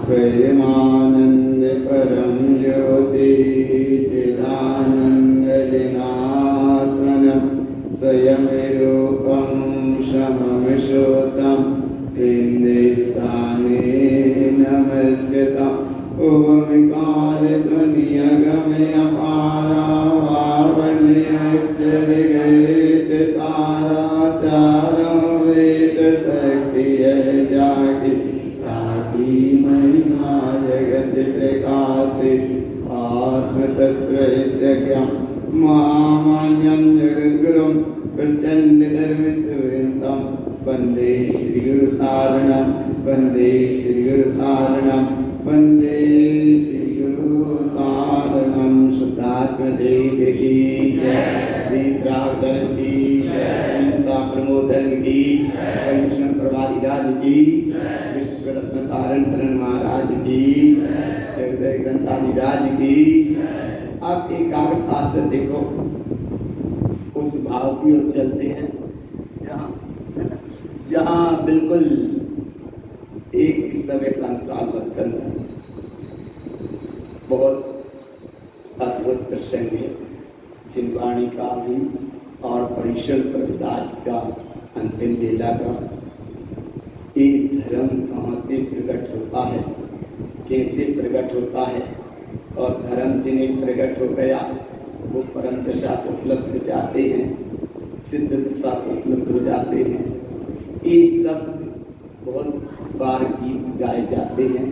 स्वयमानंद परम ज्योति चिदानंद जनात्मनम स्वयं रूपम शमम श्रोतम हिंदुस्ताने नमस्कृतम उपविकार ध्वनियगमय अपारा वावण्य अक्षर गणित सारा चारम वेद सक्रिय जाति ताकि महिमा जगत प्रकाशित आत्म तत्त्वस्य ज्ञान महामान्यम जगद्गुरुम प्रचंड धर्म सूर्यंतम वंदे श्री गुरु तारणम वंदे श्री गुरु तारणम वंदे श्री गुरु तारणम शुद्धात्म देव की दीत्रावधर्म की अहिंसा प्रमोधन की परिक्षण प्रभाधिराज की विश्व रत्न तारण तरण महाराज की जगदय ग्रंथाधिराज की। आप एकाग्रता से देखो, उस भाव की ओर चलते हैं जहाँ बिल्कुल एक समय का अंतराल बदल बहुत अद्भुत प्रसंग है। चिंतवाणी का भी और परिशल प्रभुदास का अंतिम बेला का एक धर्म कहाँ से प्रकट होता है, कैसे प्रकट होता है, और धर्म जिन्हें प्रकट हो गया वो परम दशा को उपलब्ध हो जाते हैं, सिद्ध दशा को उपलब्ध हो जाते हैं। ये शब्द बहुत बार गीत गाए जाते हैं,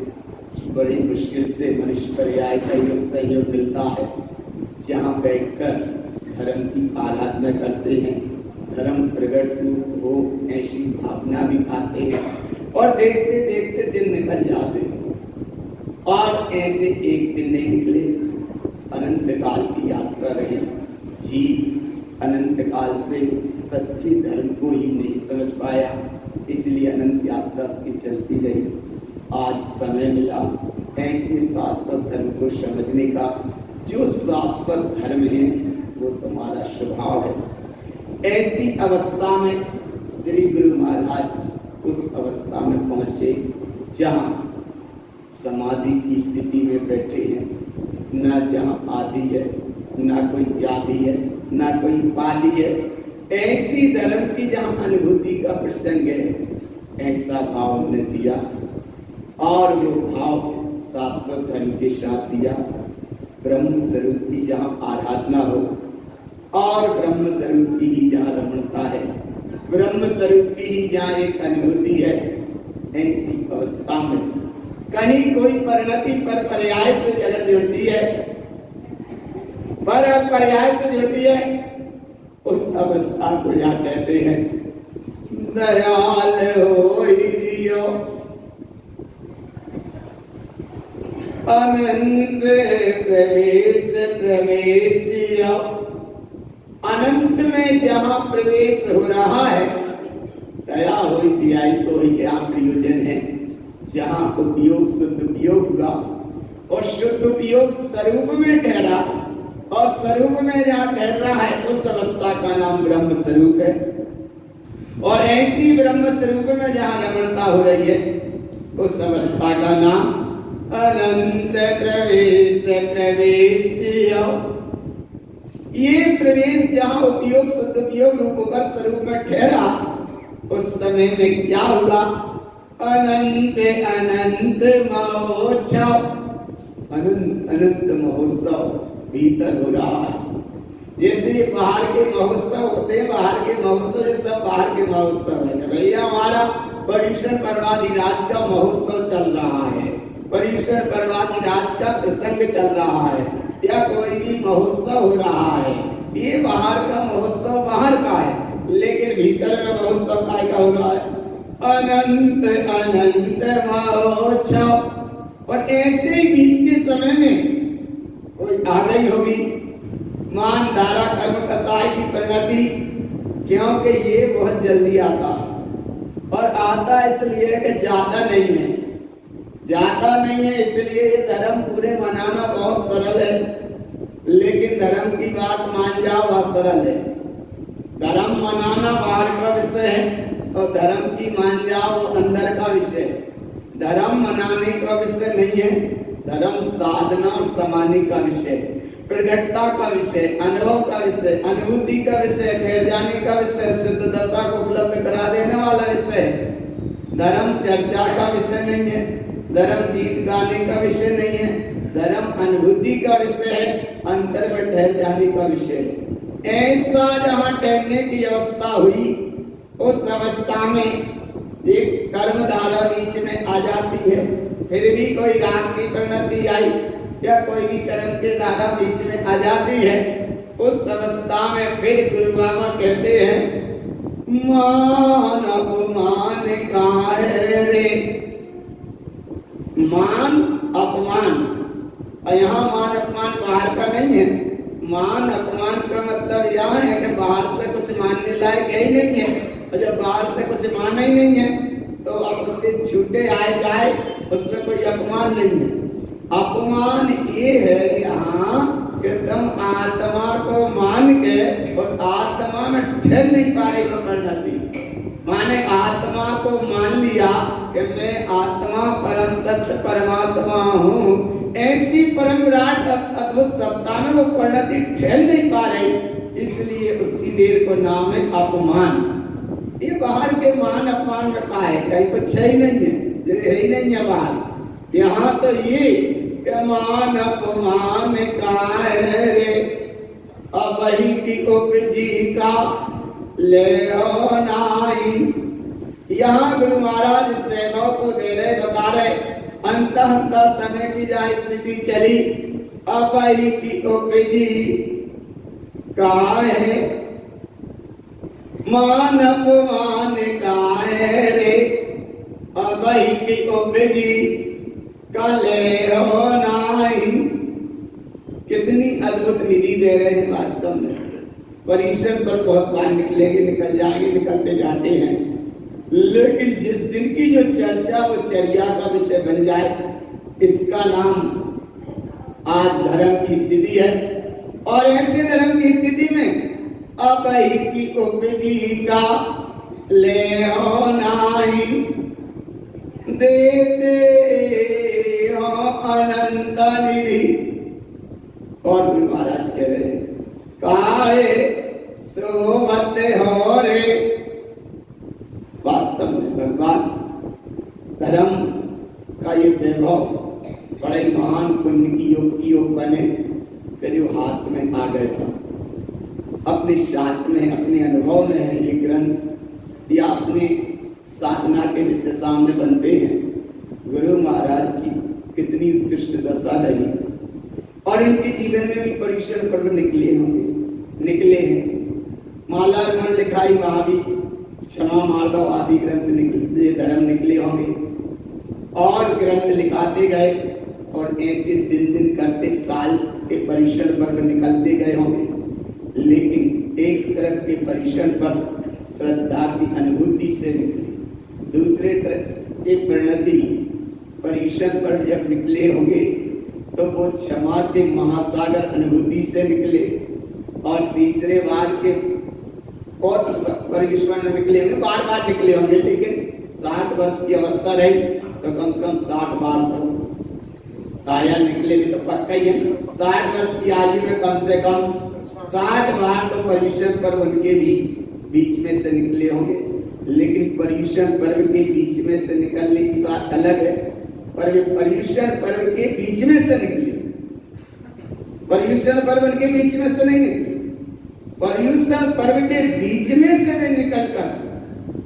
बड़ी मुश्किल से मनुष्य पर्याय का योग सहयोग मिलता है जहाँ बैठकर धर्म की आराधना करते हैं, धर्म प्रकट रूप हो ऐसी भावना भी आते हैं और देखते देखते दिन निकल जाते हैं। और ऐसे एक दिन नहीं निकले, अनंत काल की यात्रा रही। जीव अनंत काल से सच्चे धर्म को ही नहीं समझ पाया, इसलिए अनंत यात्रा उसकी चलती रही। आज समय मिला ऐसे शाश्वत धर्म को समझने का। जो शाश्वत धर्म है वो तुम्हारा स्वभाव है। ऐसी अवस्था में श्री गुरु महाराज उस अवस्था में पहुंचे जहाँ समाधि की स्थिति में बैठे हैं, न जहाँ आदि है, न कोई व्याधि है, न कोई उपाधि है। ऐसी धर्म की जहाँ अनुभूति का प्रसंग है, ऐसा भाव उन्हें दिया और वो भाव शाश्वत धर्म के साथ दिया। ब्रह्म स्वरूप की जहाँ आराधना हो और ब्रह्म स्वरूप की ही जहाँ रमणता है, ब्रह्म स्वरूप की ही जहाँ एक अनुभूति है, ऐसी अवस्था में कहीं कोई परिणति पर पर्याय से जगह जुड़ती है, पर पर्याय से जुड़ती है, उस अवस्था को क्या कहते हैं? दयाल हो दियो अनंत प्रवेश प्रवेशियो। अनंत में जहाँ प्रवेश हो रहा है, दया हो दियाई को ही क्या प्रयोजन है? जहाँ उपयोग शुद्ध उपयोग हुआ और शुद्ध उपयोग स्वरूप में ठहरा, और स्वरूप में जहाँ ठहर रहा है उस अवस्था का नाम ब्रह्म स्वरूप है। और ऐसी ब्रह्म स्वरूप में जहाँ रमणता हो रही है उस अवस्था का नाम अनंत प्रवेश प्रवेशियो। ये प्रवेश जहाँ उपयोग शुद्ध उपयोग रूप होकर स्वरूप में ठहरा, उस समय में क्या हुआ? अनंत अनंत महोत्सव, अनंत अनंत महोत्सव भीतर हो रहा है। जैसे ये बाहर के महोत्सव होते हैं, बाहर के महोत्सव ये सब बाहर के महोत्सव है। भैया हमारा पर्यूषण पर्वाधिराज का महोत्सव चल रहा है, पर्यूषण पर्वाधिराज का प्रसंग चल रहा है, या कोई भी महोत्सव हो रहा है, ये बाहर का महोत्सव बाहर का है, लेकिन भीतर में महोत्सव का हो रहा है। अनंत अनंत महोत्सव। और ऐसे ही बीच के समय में कोई आ गई होगी मान धारा कर्म कसाई की परिणति, क्योंकि ये बहुत जल्दी आता है और आता इसलिए कि जाता नहीं है, जाता नहीं है इसलिए ये धर्म पूरे मनाना बहुत सरल है, लेकिन धर्म की बात मान जाओ वह सरल है। धर्म मनाना बाहर का विषय है और धर्म की मान जाओ अंदर का विषय। धर्म मनाने का विषय नहीं है, धर्म साधना और समाने का विषय, प्रगटता का विषय, अनुभव का विषय, अनुभूति का विषय, ठहर जाने का विषय, सिद्ध दशा को उपलब्ध करा देने वाला विषय। धर्म चर्चा का विषय नहीं है, धर्म गीत गाने का विषय नहीं है, धर्म अनुभूति का विषय है, अंतर में ठहर जाने का विषय। ऐसा जहाँ ठहरने की अवस्था हुई, उस अवस्था में एक कर्म धारा बीच में आ जाती है। फिर भी कोई राग की परिणति आई या कोई भी कर्म के धारा बीच में आ जाती है, उस अवस्था में फिर गुरु बाबा कहते हैं मान अपमान काहे रे। मान अपमान, और यहाँ मान अपमान बाहर का नहीं है। मान अपमान का मतलब यह है कि बाहर से कुछ मानने लायक है ही नहीं है, और जब बाहर से कुछ माना ही नहीं है तो अब उससे छूटे आए जाए, उसमें कोई अपमान नहीं है। अपमान ये है यहाँ कि तुम आत्मा को मान के और आत्मा में ठहर नहीं पा रही तो परिणति। माने आत्मा को मान लिया कि मैं आत्मा परम तत्व परमात्मा हूँ, ऐसी परम विराट अद्भुत सत्ता में वो परिणति ठहर नहीं पा रही, इसलिए उतनी देर को नाम है अपमान। ये बाहर के मान अपमान में कहा है, कहीं कुछ है ही नहीं है, है ही नहीं है बाहर। यहाँ तो ये कि मान अपमान काहे रे, अब वही की उपजी का ले नाही। यहाँ गुरु महाराज इस वैभव को दे रहे, बता रहे, अंत समय की जहाँ स्थिति चली, अब वही की उपजी काहे, मान अपमान काहे रे, अब वही की उपजी कले हो नाही। कितनी अद्भुत निधि दे रहे हैं वास्तव में। परिश्रम पर बहुत बार निकलेंगे, निकल जाएंगे, निकलते जाते हैं, लेकिन जिस दिन की जो चर्चा वो चर्या का विषय बन जाए, इसका नाम आज धर्म की स्थिति है। और ऐसे धर्म की स्थिति में अब ही की उपजी का ले हो नाही, देते हो अनंत निधि। और गुरु महाराज कह रहे हैं काहे सोवत हो रे। वास्तव में भगवान धर्म का ये वैभव बड़े महान पुण्य की योग बने कि जो हाथ में आ गए था, अपने साथ में, अपने अनुभव में है ये ग्रंथ, या अपने साधना के विषय सामने बनते हैं। गुरु महाराज की कितनी उत्कृष्ट दशा रही, और इनके जीवन में भी परीक्षण पर्व निकले हैं। माला अर्पण लिखाई, वहां भी क्षमा मार्दव आदि ग्रंथ निकले, धर्म निकले होंगे, और ग्रंथ लिखाते गए, और ऐसे दिन दिन करते साल के परीक्षण पर्व निकलते गए होंगे। लेकिन एक तरफ के परीक्षण पर्व श्रद्धा की अनुभूति से निकले, दूसरे तरफ के परिणति परीक्षण पर्व जब निकले होंगे तो वो क्षमा के महासागर अनुभूति से निकले, और तीसरे बार के और परिश्रम निकले होंगे, बार बार निकले होंगे। लेकिन 60 वर्ष की अवस्था रही तो कम से कम 60 बार तो काया निकले भी तो पक्का ही है। 60 वर्ष की आयु में कम से कम 60 बार तो पर्यूषण पर्व उनके भी बीच में से निकले होंगे। लेकिन पर्यूषण पर्व के बीच में से निकलने की बात अलग है, पर वे पर्यूषण पर्व के बीच में से निकले, पर्यूषण पर्व उनके बीच में से नहीं निकले। पर्यूषण पर्व के बीच में से वे निकलकर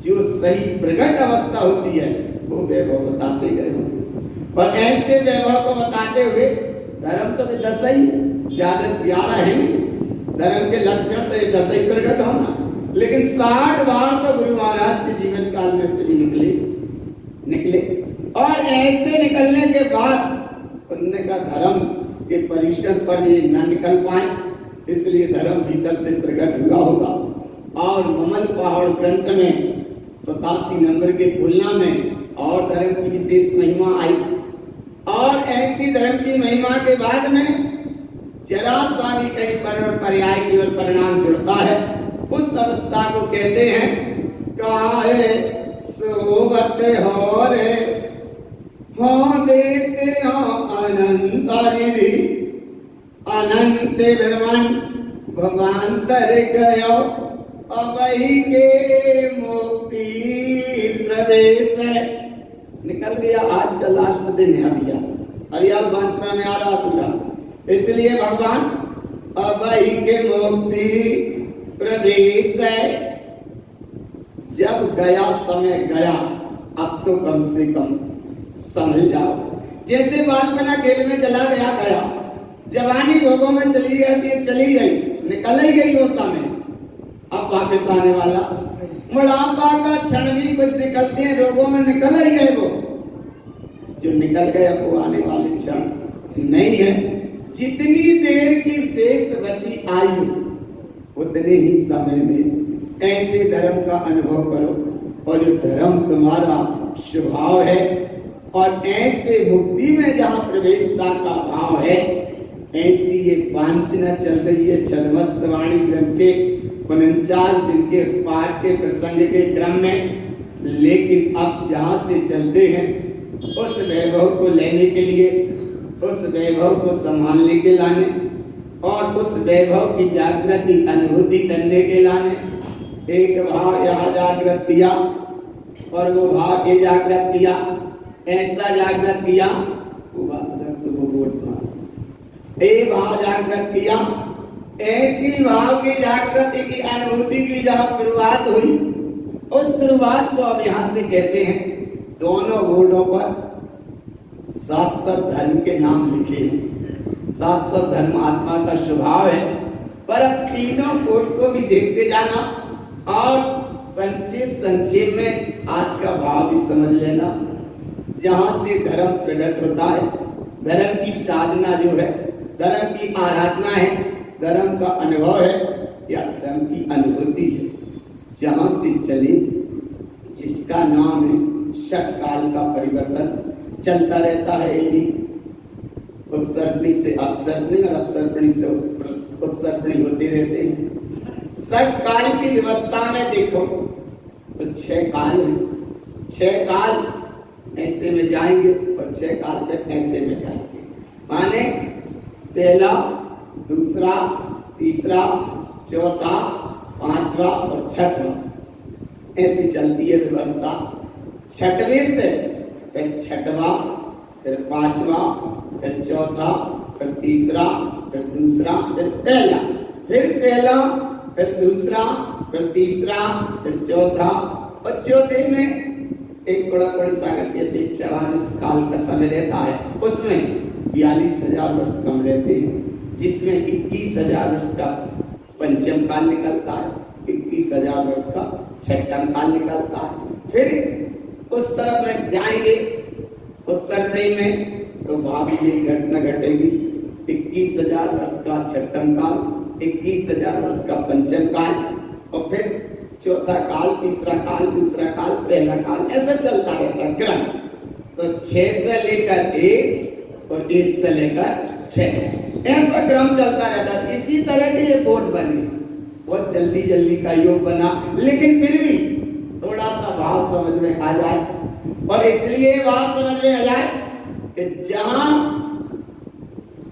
जो सही प्रगट अवस्था होती है वो वैभव बताते गए होंगे। और ऐसे वैभव को बताते हुए धर्म तो 10 ही, ज्यादा 11 है नहीं, धर्म के लक्षण तो 10 ही प्रकट होना, लेकिन 60 बार तो गुरु महाराज के जीवन काल में से भी निकले। और ऐसे निकलने के बाद उन्होंने का धर्म के परिश्रम पर ये न निकल पाए, इसलिए धर्म भीतर से प्रकट हुआ होगा। और ममल पहाड़ ग्रंथ में 87 नंबर के तुलना में और धर्म की विशेष महिमा आई। और ऐसी धर्म की महिमा के बाद में जरा स्वामी कहीं पर और पर्याय की ओर परिणाम जुड़ता है। उस अवस्था को कहते हैं काहे सोवत हो रे हो देते हो अनंत रिधि अनंत ब्रह्मांड भगवान तर गयो अबही के मुक्ति प्रवेश है। निकल गया, आज का लास्ट दिन है अभी हरियाल बांचना में आ रहा पूरा, इसलिए भगवान अबही के मुक्ति प्रवेश है। जब गया समय गया, अब तो कम से कम समझ जाओ, जैसे बालपना खेल में चला गया गया, जवानी भोगों में चली गई चली गई, निकल ही गई वो समय, अब वापस आने वाला। बुढ़ापा का क्षण भी कुछ निकलते हैं, रोगों में निकल ही गए, वो जो निकल गए अब वो आने वाले क्षण नहीं है। जितनी देर की शेष बची आयु, उतने ही समय में ऐसे धर्म का अनुभव करो, और जो धर्म तुम्हारा स्वभाव है, और ऐसे मुक्ति में जहाँ प्रवेशता का भाव है, ऐसी ये वांछना चल रही है छद्मस्त वाणी ग्रंथ के 49 दिन के उस पाठ के प्रसंग के क्रम में। लेकिन अब जहाँ से चलते हैं उस वैभव को लेने के लिए, उस वैभव को संभालने के लाने, और उस वैभव की जागृति अनुभूति करने के लाने, एक भाव यहाँ जागृत किया और वो भाव ये जागृत किया, ऐसा जागृत किया, वो भाव जागृत किया, ऐसी भाव की जागृति की अनुभूति की जहाँ शुरुआत हुई, उस शुरुआत को अब यहाँ से कहते हैं। दोनों बोर्डों पर शाश्वत धर्म के नाम लिखे हैं। शाश्वत धर्म आत्मा का स्वभाव है, पर अब तीनों कोट को भी देखते जाना, और संक्षेप में आज का भाव भी समझ लेना। जहाँ से धर्म प्रकट होता है, धर्म की साधना जो है, धर्म की आराधना है, धर्म का अनुभव है, या धर्म की अनुभूति है, जहाँ से चले, जिसका नाम है षटकाल का परिवर्तन चलता रहता है। ये भी उत्सर्पणी से अपसर्पणी और अपसर्पणी से उत्सर्पणी होते रहते हैं। षटकाल की व्यवस्था में देखो तो 6 काल है, 6 काल ऐसे में जाएंगे और 6 काल फिर ऐसे में जाएंगे, माने पहला, दूसरा, तीसरा, चौथा, पांचवा और छठवां, ऐसी चलती है व्यवस्था। छठवें से फिर छठवां, फिर पांचवा, फिर चौथा, फिर तीसरा, फिर दूसरा, फिर पहला, फिर पहला, फिर दूसरा, फिर तीसरा, फिर चौथा, और चौथे में एक बड़ी सागर की अपेक्षा 44 काल का समय रहता है, उसमें 42,000 वर्ष कम रहते हैं, जिसमें 21,000 वर्ष का पंचम काल निकलता है, 21,000 वर्ष का छठम काल निकलता है। फिर उस तरफ में जाएंगे उत्सर्पणी में, तो भावी यही घटना घटेगी। 21,000 वर्ष का छठम काल, 21,000 वर्ष का पंचम काल, और फिर चौथा काल, तीसरा काल, दूसरा काल, पहला काल, ऐसा चलता रहता क्रम। तो 6 से लेकर 1 और 1 से लेकर 6, ऐसा क्रम चलता रहता। इसी तरह के ये बोर्ड बने, बहुत जल्दी जल्दी का योग बना, लेकिन फिर भी थोड़ा सा भाव समझ में आ जाए, और इसलिए भाव समझ में आ जाए कि जहां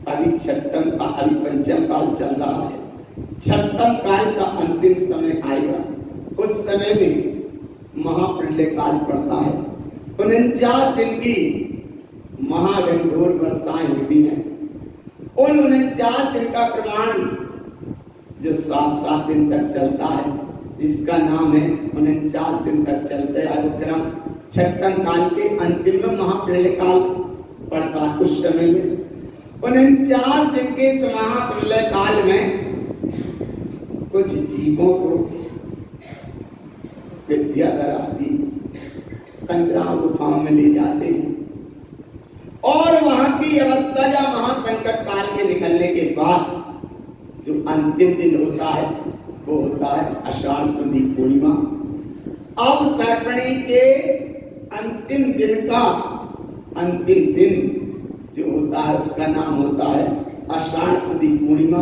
अभी छठम का, अभी पंचम काल चल रहा है, छठम काल का अंतिम समय आएगा, उस समय में महाप्रलय काल पड़ता है। 49 दिन की महाघनघोर वर्षाएं होती हैं। उन 49 दिन का प्रमाण जो 7-7 दिन तक चलता है, इसका नाम है 49 दिन तक चलते अनुक्रम छठम काल के अंतिम में महाप्रलय काल पड़ता है। उस समय में 49 दिन के इस महाप्रलय काल में कुछ जीवों को विद्याधर आदि 15 गुफाओं में ले जाते हैं, और वहां की अवस्था या महासंकट काल के निकलने के बाद जो अंतिम दिन होता है, वो होता है आषाढ़ सुदी पूर्णिमा। अब सर्पणी के अंतिम दिन का अंतिम दिन जो होता है, उसका नाम होता है आषाढ़ सुदी पूर्णिमा,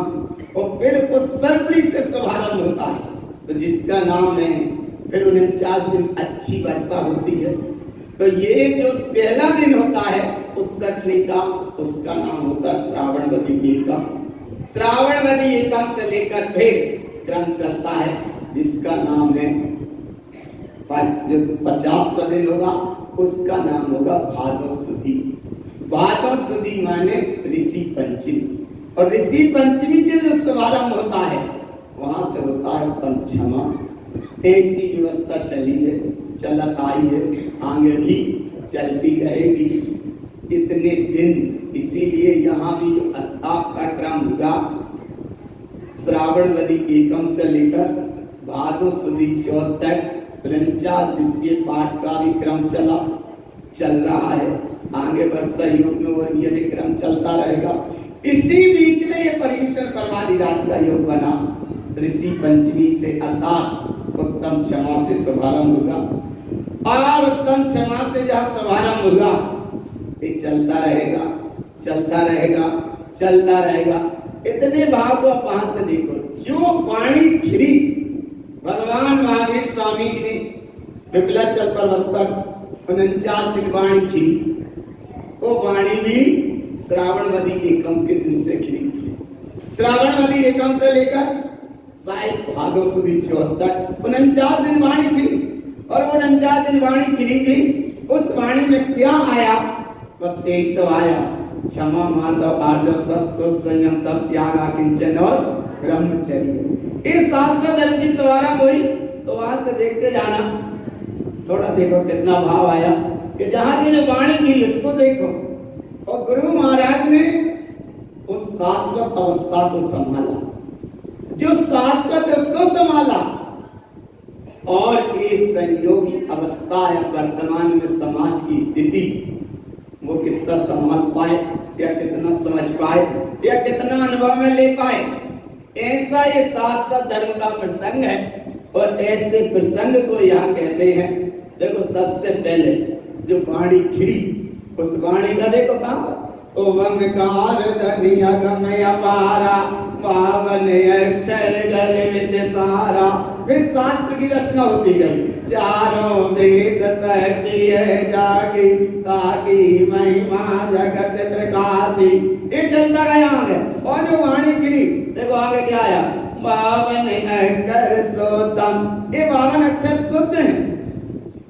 और फिर उत्सर्पणी से शुभारंभ होता है, तो जिसका नाम है फिर 49 दिन अच्छी वर्षा होती है। तो ये जो पहला दिन होता है उत्सटनी का, उसका नाम होता है श्रावणवती एकम। श्रावणवती एकम से लेकर फिर क्रम चलता है जिसका नाम है जो 50वां दिन होगा उसका नाम होगा भादो सुदी। भादो सुदी माने ऋषि पंचमी, और ऋषि पंचमी से जो शुभारंभ होता है वहां से होता है पंचमा। ऐसी व्यवस्था चली है, चलत आई है, आगे भी चलती रहेगी इतने दिन। इसीलिए यहाँ भी जो स्थापना का क्रम हुआ श्रावणवती एकम से लेकर भादो सुदी चौथ तक 49 दिवसीय पाठ का भी क्रम चल रहा है। आगे वर्षा योग में और ये भी क्रम चलता रहेगा। इसी बीच में ये पर्युषण परवादी राज का योग बना। ऋषि पंचमी से अर्थात उत्तम क्षमा से शुभारंभ होगा, और उत्तम क्षमा से जहाँ शुभारंभ होगा ये चलता रहेगा, चलता रहेगा, चलता रहेगा। इतने भाव को आप वहां से देखो। जो वाणी खिरी भगवान महावीर स्वामी ने विपलाचल पर्वत पर 49 दिन वाणी खिरी, वो वाणी भी श्रावणवती एकम के दिन से खिली थी। श्रावणवती एकम से लेकर साहिब भादो सुदी चौथ तक 49 दिन वाणी खिली, और वो 49 दिन वाणी खिली थी। उस वाणी में क्या आया? बस एक तो आया क्षमा मार्दव आर्जव सत्सो संयम तप त्याग किंचन और ब्रह्मचर्य। इस शास्त्र धर्म की शुभारंभ हुई तो वहां से देखते जाना। थोड़ा देखो कितना भाव आया कि जहां से जो वाणी की उसको देखो। और गुरु महाराज ने उस शाश्वत अवस्था को संभाला, जो शाश्वत है उसको संभाला। और ये संयोगी अवस्था है वर्तमान में समाज की स्थिति, वो कितना संभाल पाए या कितना समझ पाए या कितना अनुभव में ले पाए, ऐसा ये शाश्वत धर्म का प्रसंग है। और ऐसे प्रसंग को यहाँ कहते हैं। देखो सबसे पहले जो वाणी खिरी, उस वाणी का देखो कहाँ ओमकार ध्वनि अगमय अपारा पावन अक्षर गर्वित सारा। फिर शास्त्र की रचना होती गई, चारों वेद सहती है जागी ताकि महिमा जगत प्रकाशी। ये चलता गया आगे। और जो वाणी गिरी देखो आगे क्या आया, पावन अक्षर शुद्धम। ये 52 अक्षर शुद्ध है।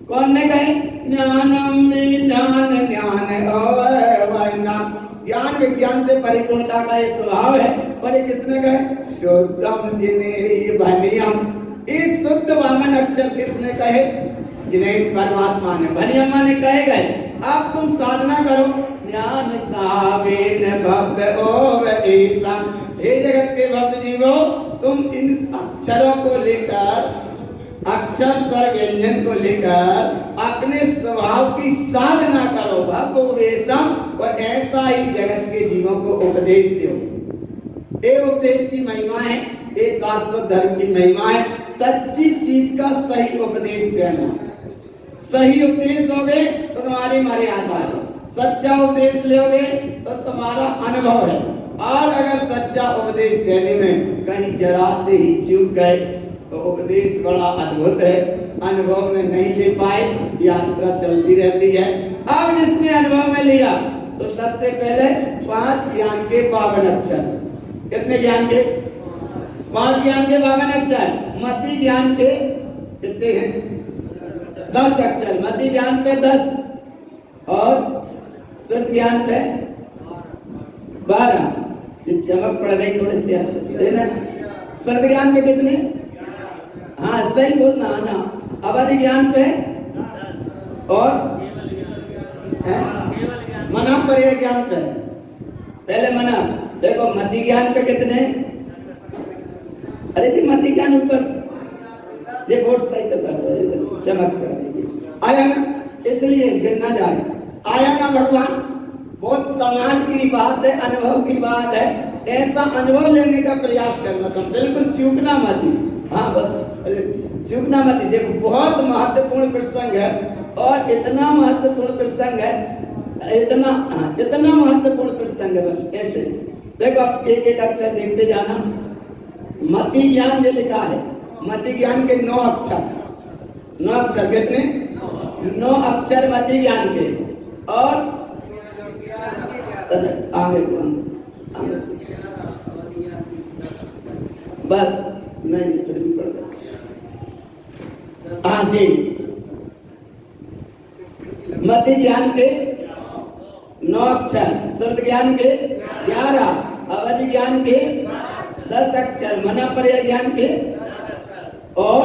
कौन ने कहे? ज्ञानम विज्ञान ज्ञान अवैवन्यम। ज्ञान विज्ञान से परिपूर्णता का ये स्वभाव है। पर ये किसने कहे? शुद्धम जिनेरी भनियम। इस शुद्ध 52 अक्षर किसने कहे? जिन्हें परमात्मा ने, भनियम ने कहे गए। अब तुम साधना करो, ज्ञान सावेन भव्य ओव ईसम। हे जगत के भक्त जीवो, तुम इन अक्षरों को लेकर, अक्षर स्वर व्यंजन को लेकर अपने स्वभाव की साधना करो भगवेशम। और ऐसा ही जगत के जीवों को उपदेश दो। ये उपदेश की महिमा है, ये शाश्वत धर्म की महिमा है। सच्ची चीज का सही उपदेश देना। सही उपदेश दोगे तो तुम्हारी मर्यादा है, सच्चा उपदेश लोगे तो तुम्हारा अनुभव है। और अगर सच्चा उपदेश देने में कहीं जरा से ही चूक गए तो उपदेश बड़ा अद्भुत है, अनुभव में नहीं ले पाए, यात्रा चलती रहती है। अब जिसने अनुभव में लिया तो सबसे पहले 5 ज्ञान के 52 अक्षर। कितने ज्ञान के? 5 ज्ञान के 52 अक्षर। मति ज्ञान के कितने हैं? 10 अक्षर। मति ज्ञान पे 10 और श्रुत ज्ञान पे 12। ये चमक पड़ गई थोड़ी सी है ना। श्रुत ज्ञान पे कितने? हाँ सही बोलना ना। अवधि ज्ञान पे और मना पर ज्ञान पे। पहले मना देखो मति ज्ञान पे कितने? अरे जी मति ज्ञान ऊपर ये बोर्ड सही तो कर चमक पड़ गई। आया ना, इसलिए गिरना जाए। आया ना भगवान, बहुत संभाल की बात है, अनुभव की बात है। ऐसा अनुभव लेने का प्रयास करना था, बिल्कुल चूकना मत। हाँ बस चूकना मत। देखो बहुत महत्वपूर्ण प्रसंग है, और इतना महत्वपूर्ण प्रसंग है, इतना महत्वपूर्ण प्रसंग है। बस ऐसे देखो आप एक एक अक्षर देखते जाना। मति ज्ञान जो लिखा है, मति ज्ञान के 9 अक्षर। 9 अक्षर कितने? 9 अक्षर मति ज्ञान के। और आगे बस नहीं फिर भी पढ़ हाँ जी। मति ज्ञान के 9 अक्षर, श्रुत ज्ञान के 11, अवधि ज्ञान के 10 अक्षर, मना पर्याय ज्ञान के और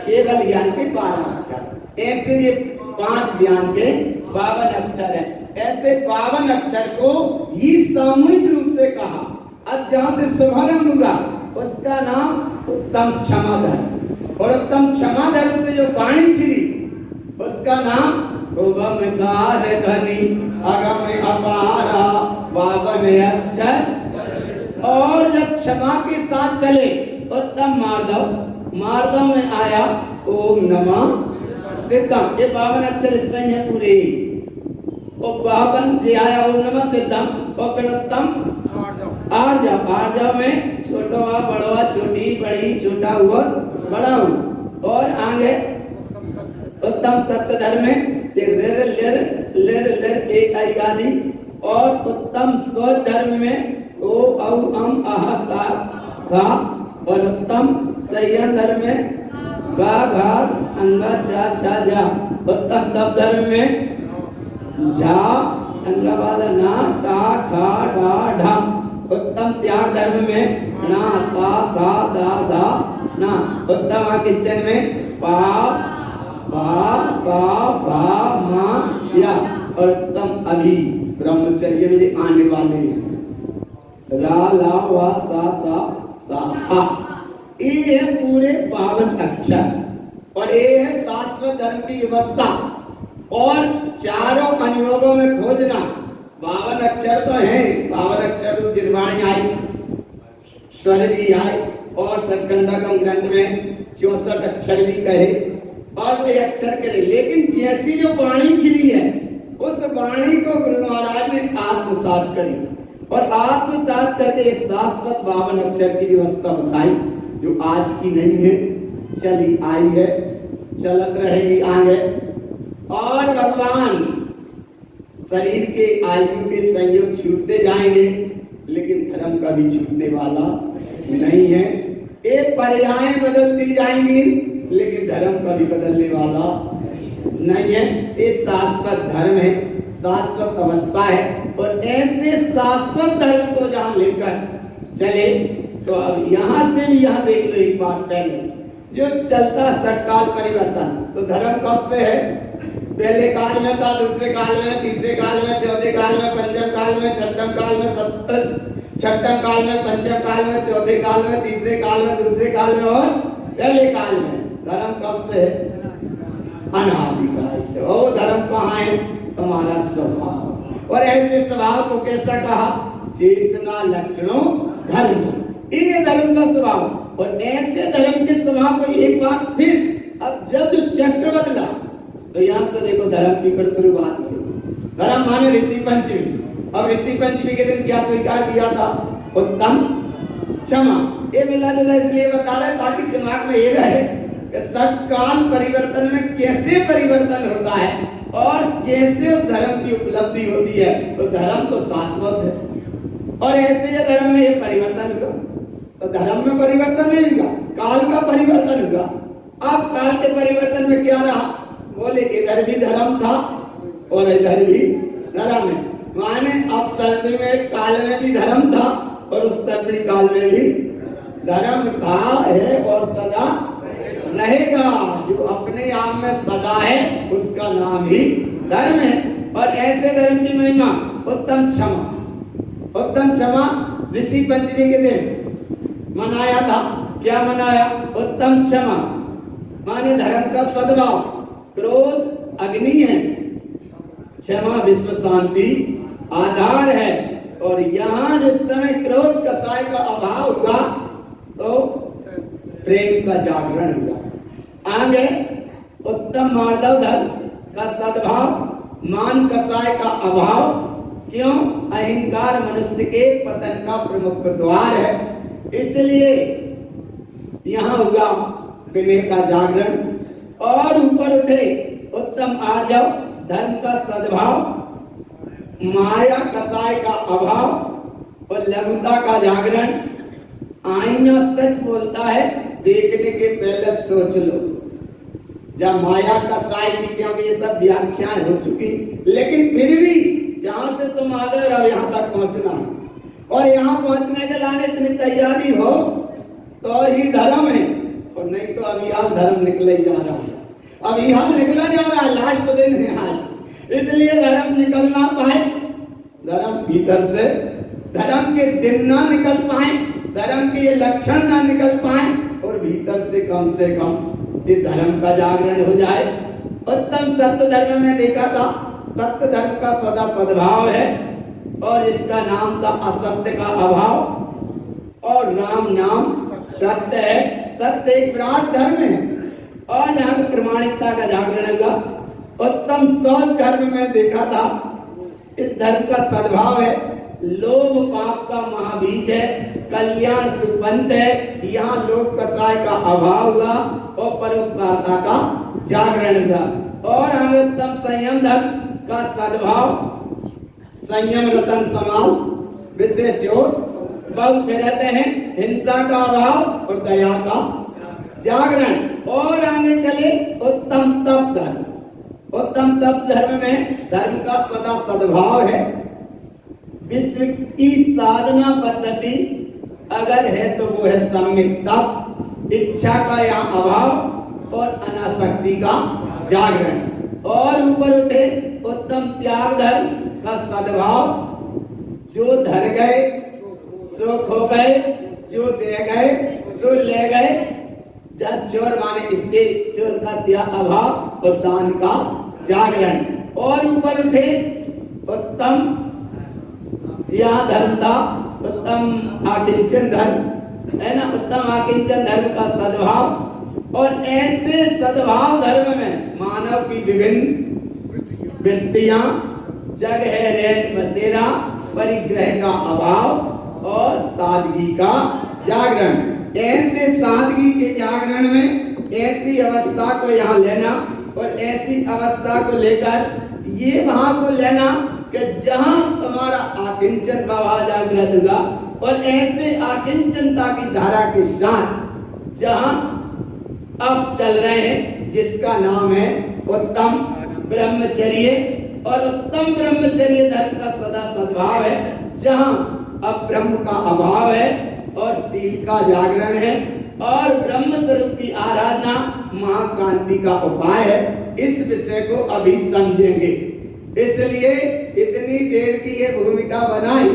केवल ज्ञान के 12 अक्षर। ऐसे ये 5 ज्ञान के 52 अक्षर हैं। ऐसे 52 अक्षर को ही सामूहिक रूप से कहा। अब जहां से शुभारंभ हुआ उसका नाम उत्तम क्षमा धर्म, और उत्तम क्षमा धर्म से जो वाणी खिली उसका नाम उभमकार धनी अगम अपारा 52 अक्षर। और जब क्षमा के साथ चले उत्तम मार्दव में आया ओम नमः सिद्धम। ये 52 अक्षर इसमें है पूरे। और 52 जे आया ओम नमः सिद्धम, और फिर उत्तम आर्जव में छोटवा बड़वा छोटी बड़ी छोटा हुआ बड़ा हुआ। और आगे उत्तम सत्य धर्म में लेर एक आई आदि। और उत्तम स्व धर्म में ओ औ अम आह का। और उत्तम संयम धर्म में गा घा अंगा चा छा जा। उत्तम तप धर्म में झा अंगा वाला ना टा ठा डा ढा। उत्तम त्याग धर्म में ना ता था दा धा ना। उत्तम किचन में पा बा बा बा मा या। और उत्तम अभी ब्रह्मचर्य में आने वाले हैं रा ला वा सा हा। ये है पूरे 52 अक्षर। और ये है शाश्वत धर्म की व्यवस्था। और चारों अनुयोगों में खोजना 52 अक्षर तो है। 52 अक्षर निर्वाणी आई, स्वर भी आए, और सरकंडकम ग्रंथ में 64 अक्षर भी कहे, और वे अक्षर करे। लेकिन जैसी जो वाणी खिली है उस वाणी को गुरु महाराज ने आत्मसात करी, और आत्मसात करके शाश्वत 52 अक्षर की व्यवस्था बताई, जो आज की नहीं है, चली आई है, चलत रहेगी आगे। और भगवान शरीर के आयु के संयोग छूटते जाएंगे, लेकिन धर्म कभी छूटने वाला नहीं है। ये पर्याय बदलती जाएंगी, लेकिन धर्म कभी बदलने वाला नहीं है। ये शाश्वत धर्म है, शाश्वत अवस्था है। और ऐसे शाश्वत धर्म को जहां लेकर चले, तो अब यहां से भी यहां देख लो एक बात पहले, जो चलता सटकाल परिवर्तन। तो धर्म कब से है? पहले काल में था, दूसरे काल में, तीसरे काल में, चौथे काल में, पंचम काल में, छठम काल में, छठम काल में, पंचम काल में, चौथे काल में, तीसरे काल में, दूसरे काल में और पहले काल में। धर्म कब से है? अनादिकाल से। ओ धर्म कहाँ है? तुम्हारा स्वभाव। और ऐसे स्वभाव को कैसा कहा? चेतना लक्षणों धर्म। ये धर्म का स्वभाव। और ऐसे धर्म के स्वभाव को एक बार फिर, अब जब चक्र बदला, तो यहाँ से देखो धर्म की फिर शुरुआत हुई। धर्म माने ऋषि पंचमी। अब ऋषि पंचमी के दिन क्या स्वीकार किया था? उत्तम क्षमा। ये मिला जुला इसलिए बता रहे ताकि दिमाग में ये रहे कि सटकाल परिवर्तन में कैसे परिवर्तन होता है और कैसे उस धर्म की उपलब्धि होती है। तो धर्म तो शाश्वत है, और ऐसे ये धर्म में ये परिवर्तन हुआ, तो धर्म में परिवर्तन नहीं हुआ, काल का परिवर्तन हुआ। अब काल के परिवर्तन में क्या रहा? बोले इधर भी धर्म था और इधर भी धर्म है। माने अब सर्पी में काल में भी धर्म था और उस सर्पी काल में भी धर्म था, है और सदा रहेगा। जो अपने आप में सदा है उसका नाम ही धर्म है। और ऐसे धर्म की महिमा उत्तम क्षमा। उत्तम क्षमा ऋषि पंचमी के दिन मनाया था। क्या मनाया? उत्तम क्षमा माने धर्म का सद्भाव। क्रोध अग्नि है, क्षमा विश्व शांति आधार है। और यहाँ जिस समय क्रोध कसाय का अभाव हुआ तो प्रेम का जागरण हुआ। आगे उत्तम मार्दव धर्म का सद्भाव, मान कसाय का अभाव। क्यों? अहंकार मनुष्य के पतन का प्रमुख द्वार है, इसलिए यहाँ हुआ विनय का जागरण। और ऊपर उठे उत्तम आर्जव धर्म का सद्भाव, माया कसाय का अभाव और लघुता का जागरण। आईना सच बोलता है, देखने के पहले सोच लो। जब माया कसाय की, क्योंकि ये सब व्याख्याएं हो चुकी, लेकिन फिर भी जहां से तुम आ गए और यहाँ तक पहुंचना है, और यहाँ पहुंचने के लाने इतनी तैयारी हो तो ही धर्म है, और नहीं तो अभी हाल धर्म निकले जा रहा है, अभी हाल निकला जा रहा है, लास्ट दिन है आज। इसलिए धर्म निकल ना पाए, धर्म भीतर से, धर्म के दिन ना निकल पाए, धर्म के ये लक्षण ना निकल पाए, और भीतर से कम ये धर्म का जागरण हो जाए। उत्तम सत्य धर्म में देखा था, सत्य धर्म का सदा सद्भाव है, और इसका नाम था असत्य का अभाव, और राम नाम सत्य है। सत्य एक विराट धर्म है, और यहाँ की प्रमाणिकता का जागरण होगा। उत्तम सौच धर्म में देखा था, इस धर्म का सद्भाव है, लोभ पाप का महाबीज है, कल्याण सुपंथ है। यहाँ लोभ कसाय का अभाव हुआ और परोपकारता का जागरण हुआ। और हमें उत्तम संयम धर्म का सद्भाव, संयम रतन समाल, विषय चोट बहुत रहते हैं, हिंसा का अभाव और दया का जागरण। और आगे चले उत्तम तप धर्म। उत्तम तप धर्म में धर्म का सदा सद्भाव है। विश्व की साधना पद्धति अगर है तो वो है सम्यक तप, इच्छा का यहाँ अभाव और अनासक्ति का जागरण। और ऊपर उठे उत्तम त्याग धर्म का सद्भाव, जो धर गए सो खो गए, जो दे गए सो ले गए। जब चोर माने स्थिर, चोर का त्याग अभाव और दान का जागरण। और ऊपर उठे उत्तम यह धर्म था उत्तम आकिंचन धर्म, है ना, उत्तम आकिंचन धर्म का सद्भाव। और ऐसे सद्भाव धर्म में मानव की विभिन्न वृत्तियां, जग है रैन बसेरा, परिग्रह का अभाव और सादगी का जागरण। ऐसे सादगी के जागरण में ऐसी अवस्था को यहाँ लेना, और ऐसी अवस्था को लेकर ये भाव को लेना कि जहां तुम्हारा आकिंचन का भाव जागृत होगा, और ऐसे आकिंचनता की धारा के साथ जहां अब चल रहे हैं, जिसका नाम है उत्तम ब्रह्मचर्य। और उत्तम ब्रह्मचर्य धर्म का सदा सद्भाव है, जहां अब ब्रह्म का अभाव है और शील का जागरण है, और ब्रह्म स्वरूप की आराधना महाक्रांति का उपाय है। इस विषय को अभी समझेंगे, इसलिए इतनी देर की ये भूमिका बनाई।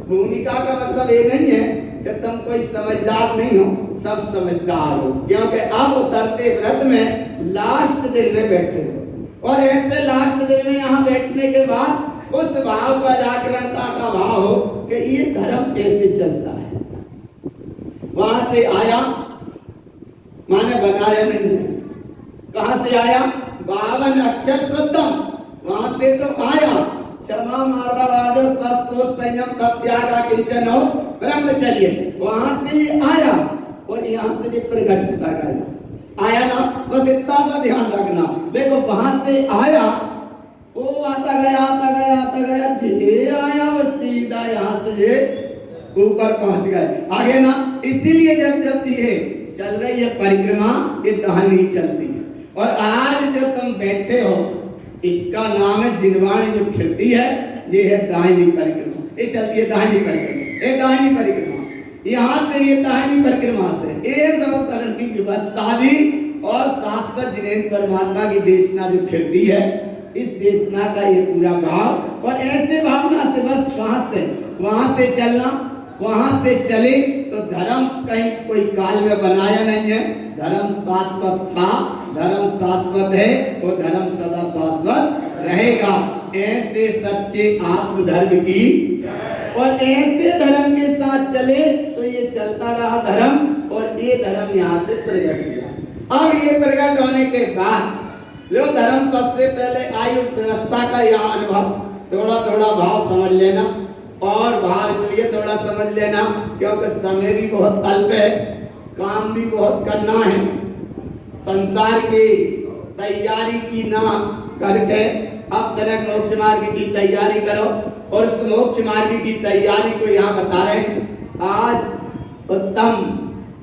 भूमिका का मतलब ये नहीं है कि तुम कोई समझदार नहीं हो, सब समझदार हो, क्योंकि अब उतरते व्रत में लास्ट दिन में बैठे हो, और ऐसे लास्ट दिन में यहाँ बैठने के बाद उस भाव का जागरणता का भाव हो कि ये धर्म कैसे चलता है। वहां से आया माने बनाया नहीं है, कहां से आया, 52 अक्षर शुद्धम, वहां से तो आया। क्षमा मार्दा वाजो सत्सो संयम तप त्याग किंचन हो ब्रह्मचर्य, वहां से आया, और यहाँ से ये प्रकट होता गया। आया ना, बस इतना सा ध्यान रखना। देखो वहां से आया, वो आता गया आता गया आता गया, जे आया और सीधा यहाँ से ये ऊपर पहुंच गए, आगे ना। इसीलिए जब जब ये चल रही है परिक्रमा, ये कहानी चलती है। और आज जो तुम बैठे हो, इसका नाम है जिनवाणी जो खिलती है, ये है दाहिनी परिक्रमा। ये चलती है दाहिनी परिक्रमा, ये दाहिनी परिक्रमा, यहाँ से ये दाहिनी परिक्रमा से ये अवतरण की व्यवस्था भी, और शाश्वत जिनेन्द्र परमात्मा की देशना जो खिलती है, इस देशना का ये पूरा भाव। और ऐसे भावना से बस कहां से, वहां से चलना, वहां से चले तो धर्म कहीं कोई काल में बनाया नहीं है, धर्म शाश्वत था, धर्म शाश्वत है, वो धर्म सदा शाश्वत रहेगा। ऐसे सच्चे आत्म धर्म की, और ऐसे धर्म के साथ चले तो ये चलता रहा धर्म, और ये धर्म यहाँ से प्रकट हुआ। अब ये प्रकट होने के बाद जो धर्म सबसे पहले आयु व्यवस्था का यहाँ अनुभव, थोड़ा थोड़ा भाव समझ लेना, और भाव इसलिए थोड़ा समझ लेना क्योंकि समय भी बहुत अल्प है, काम भी बहुत करना है, संसार की तैयारी की ना करके अब तनक मोक्ष मार्ग की तैयारी करो। और उस मोक्ष मार्ग की तैयारी को यहाँ बता रहे हैं। आज उत्तम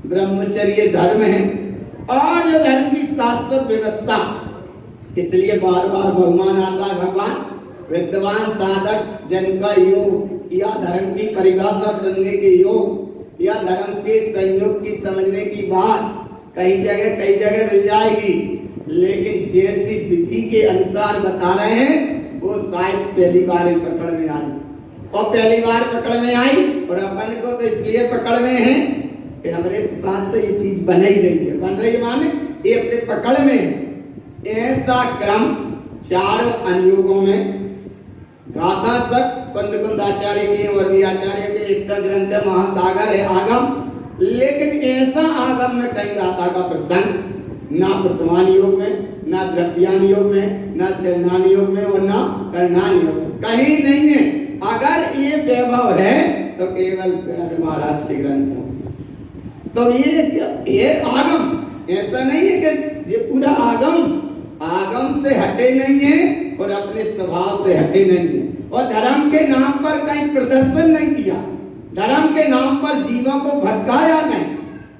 ब्रह्मचर्य धर्म है और जो धर्म की शाश्वत व्यवस्था, इसलिए बार बार भगवान आता है। भगवान विद्वान साधक जन का योग या धर्म की परिभाषा सुनने के योग या धर्म के संयोग की समझने की बात कई जगह मिल जाएगी, लेकिन जैसी विधि के अनुसार बता रहे हैं वो शायद पहली बार ही पकड़ में आई। और पहली बार पकड़ में आई और अपन को तो इसलिए पकड़ में है कि हमारे साथ तो ये चीज बन ही रही है। बन रही माने ये अपने पकड़ में है। ऐसा क्रम चारों अनुयोगों में गाथा सक कुंद आचार्य के और भी आचार्य के एक ग्रंथ महासागर है आगम, लेकिन ऐसा आगम में कहीं गाथा का प्रसंग ना वर्तमान योग में, ना द्रव्यान योग में, ना चरणान योग में और ना करणान योग में, कहीं नहीं है। अगर ये वैभव है तो केवल महाराज के ग्रंथ। तो ये आगम ऐसा नहीं है कि ये पूरा आगम से हटे नहीं है और अपने स्वभाव से हटे नहीं है। और धर्म के नाम पर कहीं प्रदर्शन नहीं किया, धर्म के नाम पर जीवों को भटकाया नहीं।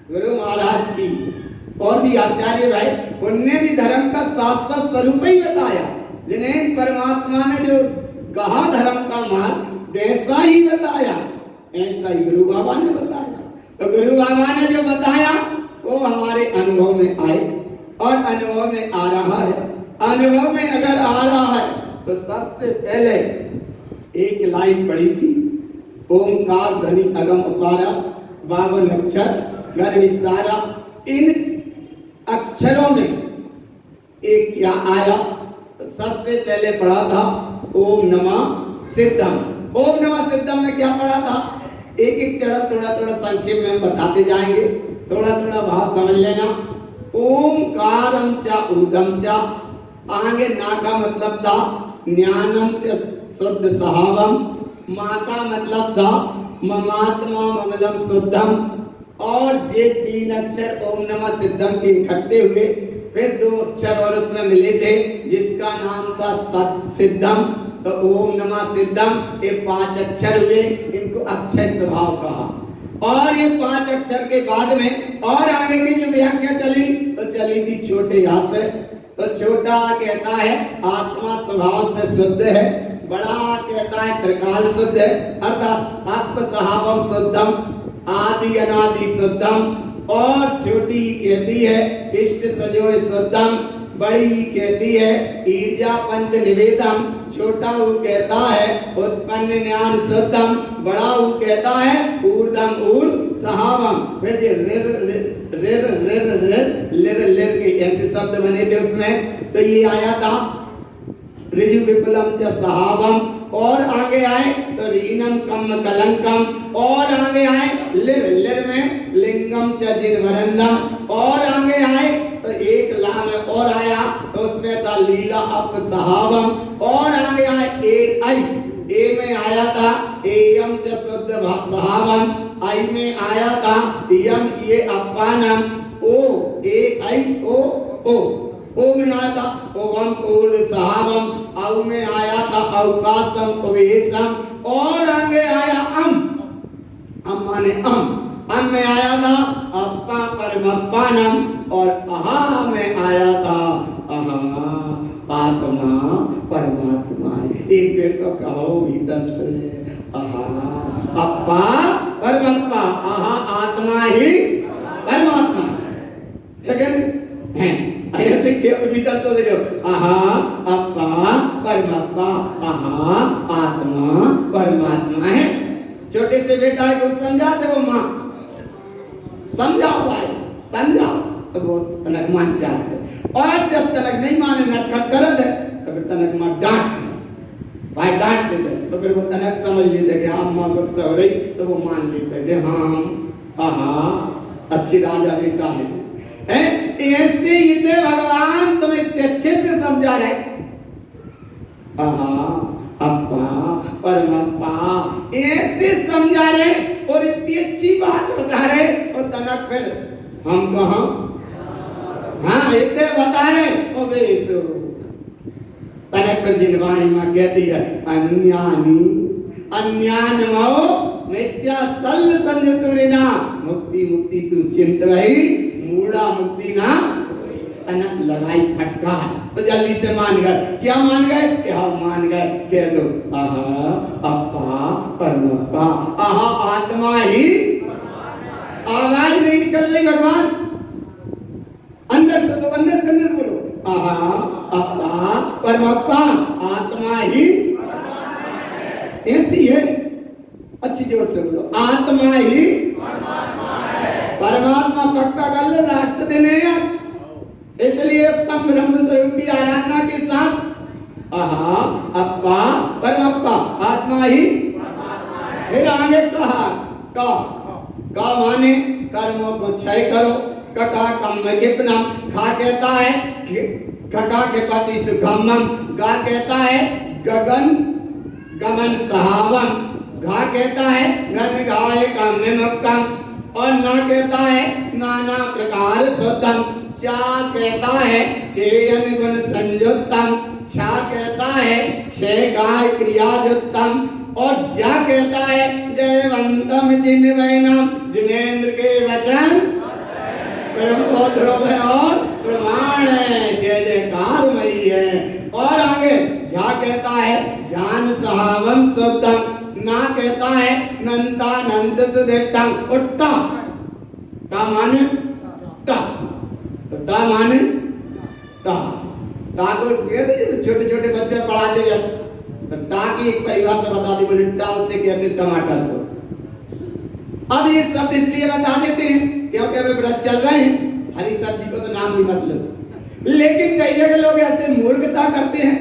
गुरु महाराज की और भी आचार्य भाई उनने भी धर्म का शाश्वत स्वरूप ही बताया। जिन्हें परमात्मा ने जो कहा धर्म का मार्ग वैसा ही बताया, ऐसा ही गुरु बाबा ने बताया। तो गुरु बाबा ने जो बताया वो हमारे अनुभव में आए और अनुभव में आ रहा है। अनुभव में अगर आ रहा है तो सबसे पहले एक लाइन पढ़ी थी, ओंकार ध्वनि अगम अपारा 52 अक्षर गर्भ विसारा। इन अक्षरों में एक क्या आया? सबसे पहले पढ़ा था ओम नमः सिद्धम। ओम नमः सिद्धम में क्या पढ़ा था? एक एक चढ़ा थोड़ा संक्षेप में हम बताते जाएंगे, थोड़ा भाव समझ लेना। ओंकारम च ऊर्धम च, आगे ना का मतलब था ज्ञानम च शुद्ध सहावम, माँ का मतलब था ममात्मा ममलम शुद्धम। और ये 3 अक्षर ओम नमः सिद्धम के इकट्ठे हुए, फिर 2 अक्षर और उसमें मिले थे जिसका नाम था सिद्धम। तो ओम नमः सिद्धम ये 5 अक्षर हुए, इनको अक्षय स्वभाव कहा। और ये 5 अक्षर के बाद में और आगे की जो व्याख्या चली तो चली थी छोटे यहाँ से। तो छोटा कहता है आत्मा स्वभाव से शुद्ध है, बड़ा कहता है त्रिकाल शुद्ध है, अर्थात आत्म सहावम शुद्धम, आदि अनादि शुद्धम। और छोटी कहती है इष्ट सजो शुद्धम, बड़ी कहती है ईर्जा पंच निवेदम। छोटा वो कहता है उत्पन्न ज्ञान शुद्धम, बड़ा वो कहता है ऊर्धम ऊर्ध सहावम। फिर ये लिर के ऐसे शब्द बने थे उसमें। तो ये आया था ऋजु विपुलम च सहावम। और आगे आए तो रीनम कम कलंकम। और आगे आए लिर में लिंगम च जिनवरंदम। और आगे आए तो एक ला में और आया तो उसमें था लीला अप सहावम। और आगे आए ए में आया था एयम च शुद्ध सहावम। आई में आया था यम ये अपानम। ओ ए आई ओ में आया था ओवम ऊर्ध सहावम। औ में आया था अवकाशम उपवेशम। और आगे आया अम माने अम में आया था अपा परमपानम। और अहा में आया था अहा आत्मा परमात्मा। एक बेर तो कहो भीतर से अहा अपा परमात्मा, अहा आत्मा ही परमात्मा। सेकंड है ऐसे के भीतर तो देखो अहा अपा परमात्मा, अहा आत्मा परमात्मा है। छोटे से बेटा को समझाते वो माँ समझाओ भाई समझाओ तो वो तनक मान जाते। और जब तनक नहीं माने नटखट करत है तो फिर तनक माँ डांट भाई डांट देते तो फिर वो तनक समझ लेते कि हाँ माँ गुस्सा हो रही तो वो मान लेते कि हाँ आहा अच्छी राजा बेटा है। ऐसे ही थे भगवान तुम्हें इतने अच्छे से समझा रहे आहा अपा परमात्मा ऐसे समझा रहे और इतनी अच्छी बात बता रहे और तनक फिर हम कहा हाँ इतने बता रहे ओ बेसो तने पर जिनवाणी मां कहती है अन्यानी अन्यानमो मिथ्या सल संयुतुरिना मुक्ति मुक्ति तू चिंत रही मूढ़ा मुक्ति ना तनक लगाई फटकार। तो जल्दी से मान गए। क्या मान गए? क्या मान गए? कह दो आहा अप्पा परमप्पा आहा आत्मा ही आवाज नहीं निकल रही भगवान अंदर से, तो अंदर से अंदर बोलो आहा अप्पा परमप्पा आत्मा ही ऐसी है। अच्छी जोर से बोलो आत्मा ही परमात्मा पक्का कर लो राष्ट्र देने हैं। इसलिए उत्तम ब्रह्म स्वरूप की आराधना के साथ आहा अप्पा परमप्पा आत्मा ही फिर आगे कहा का माने कर्मों को क्षय करो कका कम किपनम खा कहता है कका के पति सुखमम गा कहता है गगन गमन सहावम घा कहता है गन गाय कम मुक्कम और ना कहता है नाना प्रकार सुतम चा कहता है चेयन गुण संयुक्तम छा कहता है छह गाय क्रियायुक्तम और जा कहता है जयवंतम जिन्वैनम जिनेन्द्र के वचन ब्रह्मोद्रव है और प्रमाण है जय जयकार मई है। और आगे झा कहता है जान सहावम सुतम ना कहता है नंतानंद सुदिष्टम उट्टा ता माने टा तो टा माने टा टा को छोटे छोटे बच्चे पढ़ाते जब तो टा की एक परिभाषा बता दी बोले टा उसे कहते टमाटर को। अब ये शब्द इसलिए बता देते हैं क्योंकि अभी व्रत चल रहे हैं हरी सब्जी को तो नाम भी मत लो। लेकिन कई जगह लोग ऐसे मूर्खता करते हैं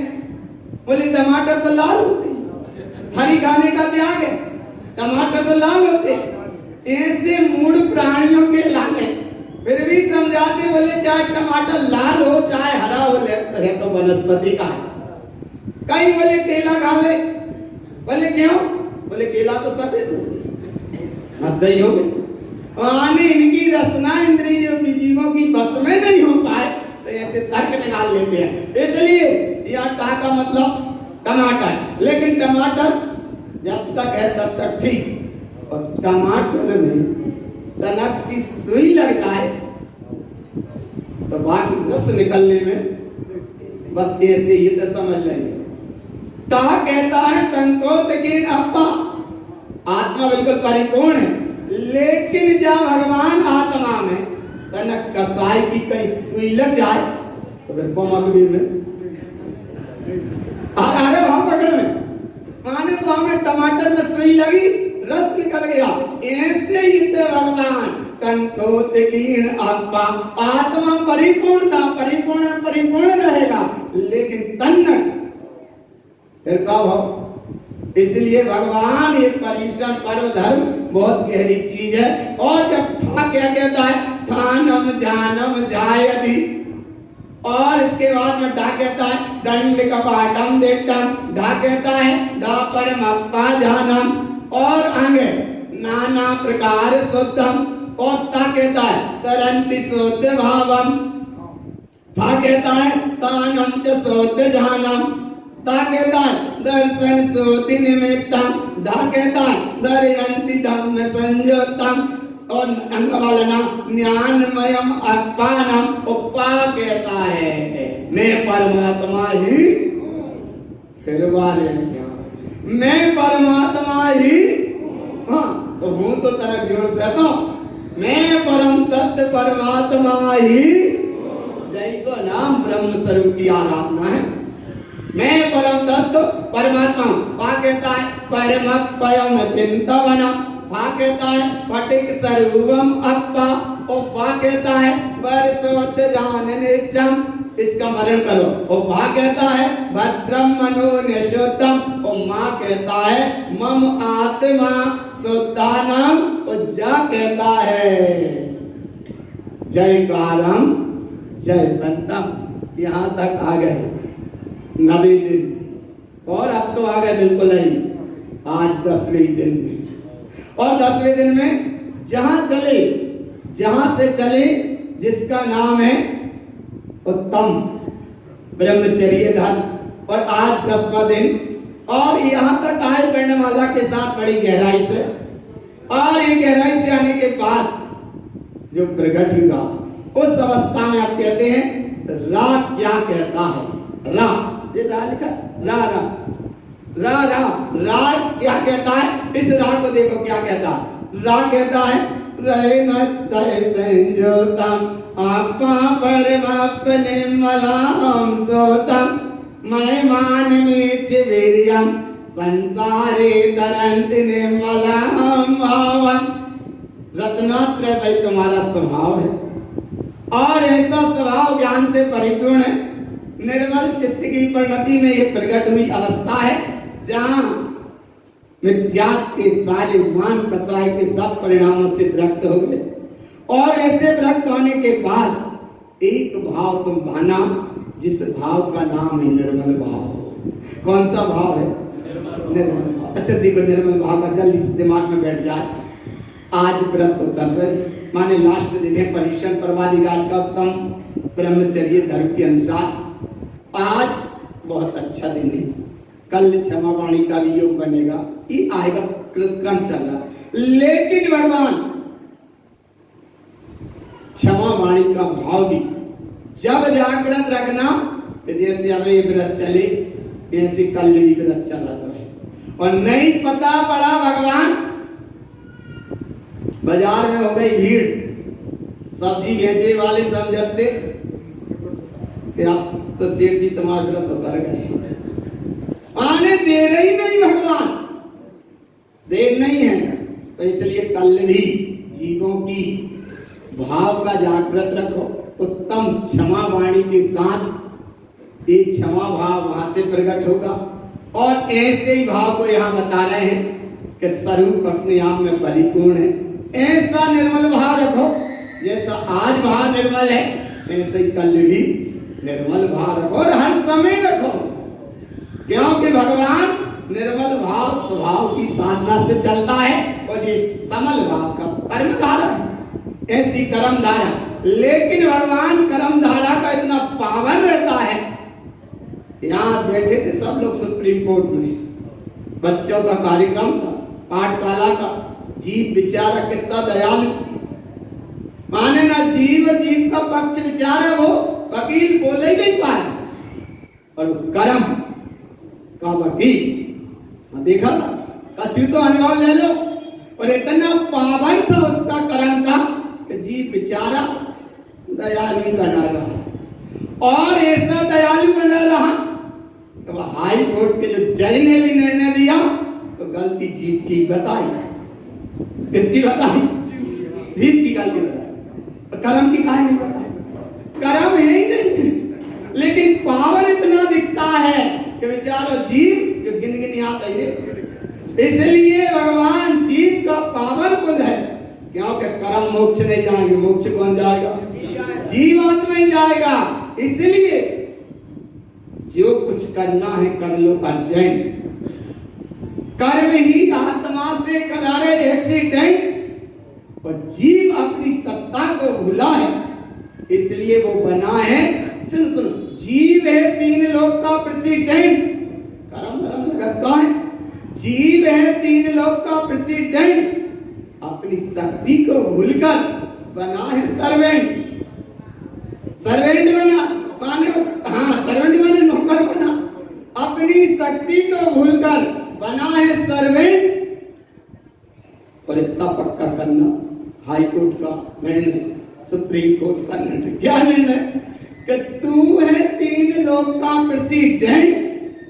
बोले टमाटर तो लाल होते हरी खाने का त्याग है टमाटर तो लाल होते। ऐसे मूढ़ प्राणियों के लाने फिर भी समझाते बोले चाहे टमाटर लाल हो चाहे हरा हो है तो वनस्पति का है। कई बोले केला खा ले बोले क्यों बोले केला तो सफेद होती दही हो गई आने इनकी रसना इंद्रियों की जीवों की बस में नहीं हो पाए तो ऐसे तर्क निकाल लेते हैं। इसलिए यह टा का मतलब टमाटर लेकिन टमाटर जब तक है तब तक ठीक और टमाटर में तनक सी सुई लग जाए तो बाकी रस निकलने में बस ऐसे ही तो समझ लेंगे। टा कहता है टंकोतकीर्ण अप्पा आत्मा बिल्कुल परिपूर्ण है लेकिन जब भगवान आत्मा में तनक कसाई की कहीं सुई लग जाए तो फिर पमकबीर में अरे वहां पकड़ में माने तो हमें टमाटर में सुई लगी रस निकल गया। ऐसे ही थे भगवान टंकोतकीर्ण अप्पा आत्मा परिपूर्णता परिपूर्ण रहेगा लेकिन तन्नक फिर कब हो। इसलिए भगवान ये परिश्रम पर्व धर्म बहुत गहरी चीज है। और जब था क्या कहता है ठानम जानम जायदि और इसके बाद में डा कहता है दंड कपाटम देटम ढा कहता है धा परमप्पा जानम और आगे नाना प्रकार शुद्धम और ता कहता है तरंति शुद्ध भावम था कहता है तानम च शुद्ध जानम ता कहता है दर्शन सोति निमित्तम धा कहता है दर्यन्ति धम्म संयुक्तम और अंग वाला नाम ज्ञानमयम अप्पानम उपा कहता है मैं परमात्मा ही फिर वाले मैं परमात्मा ही हाँ तो हूँ तो तरह जोर से तो मैं परम तत्व परमात्मा ही जय को नाम ब्रह्म स्वरूप की आराधना है। मैं परम तत्व परमात्मा पा कहता है परमपयम चिंतवनम पा कहता है पटिक स्वरूपम अप्पा ओ पा कहता है वर्षोत जान नित्यम इसका मरण करो। ओ पा कहता है भद्रम मनो निशुद्धम ओ माँ कहता है मम आत्मा शुद्धानम ओ जा कहता है जय कारम जय बंतम। यहाँ तक आ गए 90 दिन और अब तो आ गए बिल्कुल ही आज 10वें दिन में। और 10वें दिन में जहां से चले जिसका नाम है उत्तम ब्रह्मचर्य धर्म। और आज 10वां दिन, और यहाँ तक आए वर्णमाला के साथ बड़ी गहराई से, और ये गहराई से आने के बाद जो प्रकट हुआ उस अवस्था में आप कहते हैं रा क्या कहता है। रा, ये रा लिखा, रा रा रा रा रा क्या कहता है। इस रा को देखो क्या कहता है। रा कहता है रहे न तय संजोतम आपा परमात्मने मलाम सोतम महिमान में चिवीर्यम संसारे तरंत निर्मलाम भावम। रत्नात्रय भाई तुम्हारा स्वभाव है, और ऐसा स्वभाव ज्ञान से परिपूर्ण है। निर्मल चित्त की परिणति में यह प्रकट हुई अवस्था है जहां मिथ्यात्व के सारे मान कसाय के सब परिणामों से विरक्त हो गए। और ऐसे विरक्त होने के बाद एक भाव तुम भाना, जिस भाव का नाम है निर्मल भाव। कौन सा भाव है? निर्मल भाव। अच्छा देखो, निर्मल भाव का जल्दी से दिमाग में बैठ जाए। आज व्रत उतर रहे, माने लास्ट दिन है परिश्रम परवादी राज का उत्तम ब्रह्मचर्य धर्म के अनुसार। आज बहुत अच्छा दिन है, कल क्षमा वाणी का भी योग बनेगा, ये आएगा, क्रम चल रहा। लेकिन भगवान क्षमा वाणी का भाव भी जब जागृत रखना, जैसे अब ये व्रत चले ऐसे कल भी व्रत चला रहे। और नहीं पता पड़ा भगवान बाजार में हो गई भीड़, सब्जी बेचने वाले समझते कि आप तो सेठ जी तुम्हारा व्रत उतर गए, आने दे रही नहीं भगवान, देर नहीं है। तो इसलिए कल भी जीवों की भाव का जागृत रखो, उत्तम क्षमा वाणी के साथ ये क्षमा भाव वहां से प्रकट होगा। और ऐसे ही भाव को यहाँ बता रहे हैं कि स्वरूप अपने आप में परिपूर्ण है। ऐसा निर्मल भाव रखो, जैसा आज भाव निर्मल है ऐसे ही कल भी निर्मल भाव रखो, और हर समय रखो, क्योंकि भगवान निर्मल भाव स्वभाव की साधना से चलता है, और ये समल भाव का कर्म धारा है, ऐसी कर्म धारा। लेकिन भगवान कर्म धारा का इतना पावन रहता है। यहाँ बैठे थे सब लोग सुप्रीम कोर्ट में, बच्चों का कार्यक्रम था, पाठशाला का। जीव बेचारा कितना दयालु, माने ना जीव और जीव का पक्ष बेचारा वो वकील बोले ही नहीं पाए, और वो कर्म का वकील देखा था, कछु तो अनुभव ले लो। और इतना पावन था उसका कर्म का कि जीव बेचारा दयालु बना रहा, और ऐसा दयालु बना रहा तो हाई कोर्ट के जो जज ने भी निर्णय दिया तो गलती जीव की बताई। किसकी बताई? जीव की गलती बताई, कर्म की काहे नहीं बताई? कर्म है ही नहीं, लेकिन पावर इतना दिखता है कि बेचारा जीव जो गिन गिन आता है। इसलिए भगवान जीव का पावरफुल है, क्योंकि कर्म मोक्ष नहीं जाएंगे। मोक्ष कौन जाएगा? जीवात्मा ही जाएगा। इसलिए जो कुछ करना है कर लो अर्जन, कर्म ही आत्मा से करा रहे एक्सीडेंट। और जीव अपनी सत्ता को भूला है, इसलिए वो बना है, सुन सुन, जीव है 3 लोक का प्रेसिडेंट। कर्म धर्म लगता है, जीव है 3 लोक का प्रेसिडेंट, अपनी शक्ति को भूलकर बना है सर्वेंट। सर्वेंट बना माने, हाँ सर्वेंट माने नौकर बना, अपनी शक्ति को भूलकर बना है सर्वेंट। और इतना पक्का करना, हाई कोर्ट का निर्णय, सुप्रीम कोर्ट का निर्णय, क्या निर्णय कि तू है 3 लोक का प्रेसिडेंट,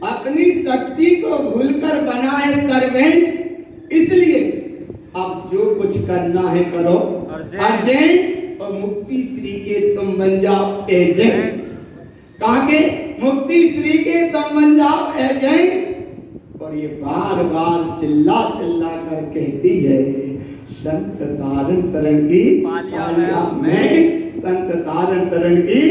अपनी शक्ति को भूलकर बना है सर्वेंट। इसलिए अब जो कुछ करना है करो अर्जेंट, और मुक्ति श्री के तुम बन जाओ एजेंट। कहा के मुक्ति श्री के तुम बन जाओ एजेंट। और ये बार बार चिल्ला चिल्ला कर कहती है, संत तारण तरण की पालिया में, संत तारण तरण की।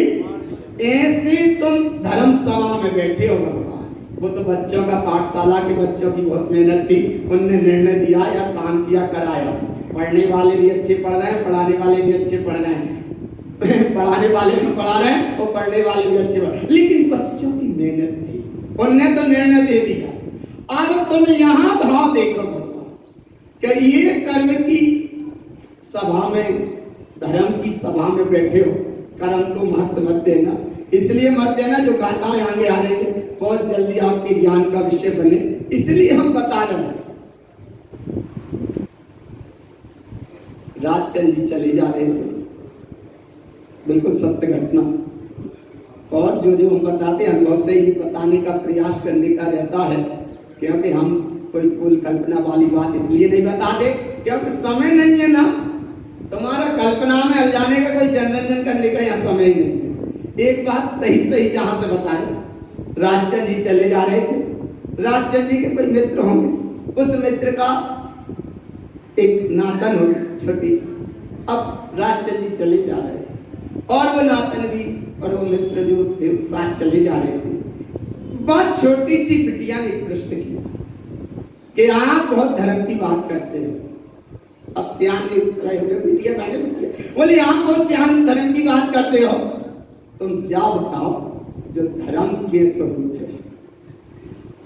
ऐसे तुम धर्म सभा में बैठे हो भगवान, वो तो बच्चों का पाठशाला के बच्चों की बहुत मेहनत थी, उनने निर्णय दिया या काम किया कराया। पढ़ने वाले भी अच्छे पढ़ रहे हैं, पढ़ाने वाले भी अच्छे पढ़ रहे हैं। पढ़ाने वाले भी पढ़ा रहे हैं और पढ़ने वाले भी अच्छे पढ़ा, लेकिन बच्चों की मेहनत थी, उनने तो निर्णय दे दिया। अब तुम यहाँ भाव देखो भगवान कि ये कर्म की सभा में, धर्म की सभा में बैठे हो, कर्म को महत्व मत देना, इसलिए मत देना जो गाथाएं आगे आ रही है बहुत जल्दी आपके ज्ञान का विषय बने, इसलिए हम बता रहे हैं। राजचंद जी चले जा रहे थे, बिल्कुल सत्य घटना, और जो जो हम बताते हैं अनुभव से ये बताने का प्रयास करने का रहता है, क्योंकि हम कोई कुल कल्पना वाली बात इसलिए नहीं बताते क्योंकि समय नहीं है ना, तुम्हारा कल्पना में जाने का कोई जनरंजन करने का यहाँ समय ही नहीं है। एक बात सही सही जहां से बताए, राजचंद जी चले जा रहे थे, राजचंद जी के कोई मित्र होंगे, उस मित्र का एक नातन हो छोटी, अब राजचंद जी चले जा रहे हैं और वो नातन भी और वो मित्र जो थे साथ चले जा रहे थे। बहुत छोटी सी बिटिया ने प्रश्न किया कि आप बहुत धर्म की बात करते हो। अब श्याम ने उत्तर हो गया, बिटिया बैठे बिटिया बोले आप बहुत श्याम धर्म की बात करते हो, तुम जाओ बताओ जो धर्म के सबूत है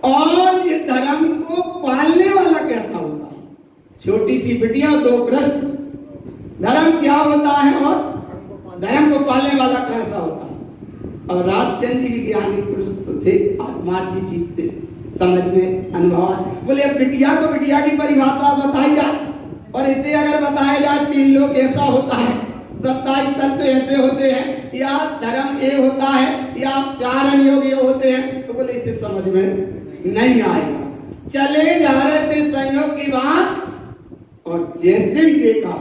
और ये धर्म को पालने वाला कैसा होता है। छोटी सी बिटिया, दो प्रश्न, धर्म क्या होता है और धर्म को पालने वाला कैसा होता है। और राजचंद जी विज्ञानिक पुरुष तो थे, आत्मार्थी जीत थे, समझ में अनुभव, बोले अब बिटिया को बिटिया की परिभाषा बताई जाए और इसे अगर बताया जाए 3 लोग ऐसा होता है, 27 तत्व ऐसे होते हैं, या धर्म ये होता है, या 4 अनुयोग ये होते हैं, तो बोले इसे समझ में नहीं आएगा। चले जा रहे थे संयोग की बात, और जैसे ही देखा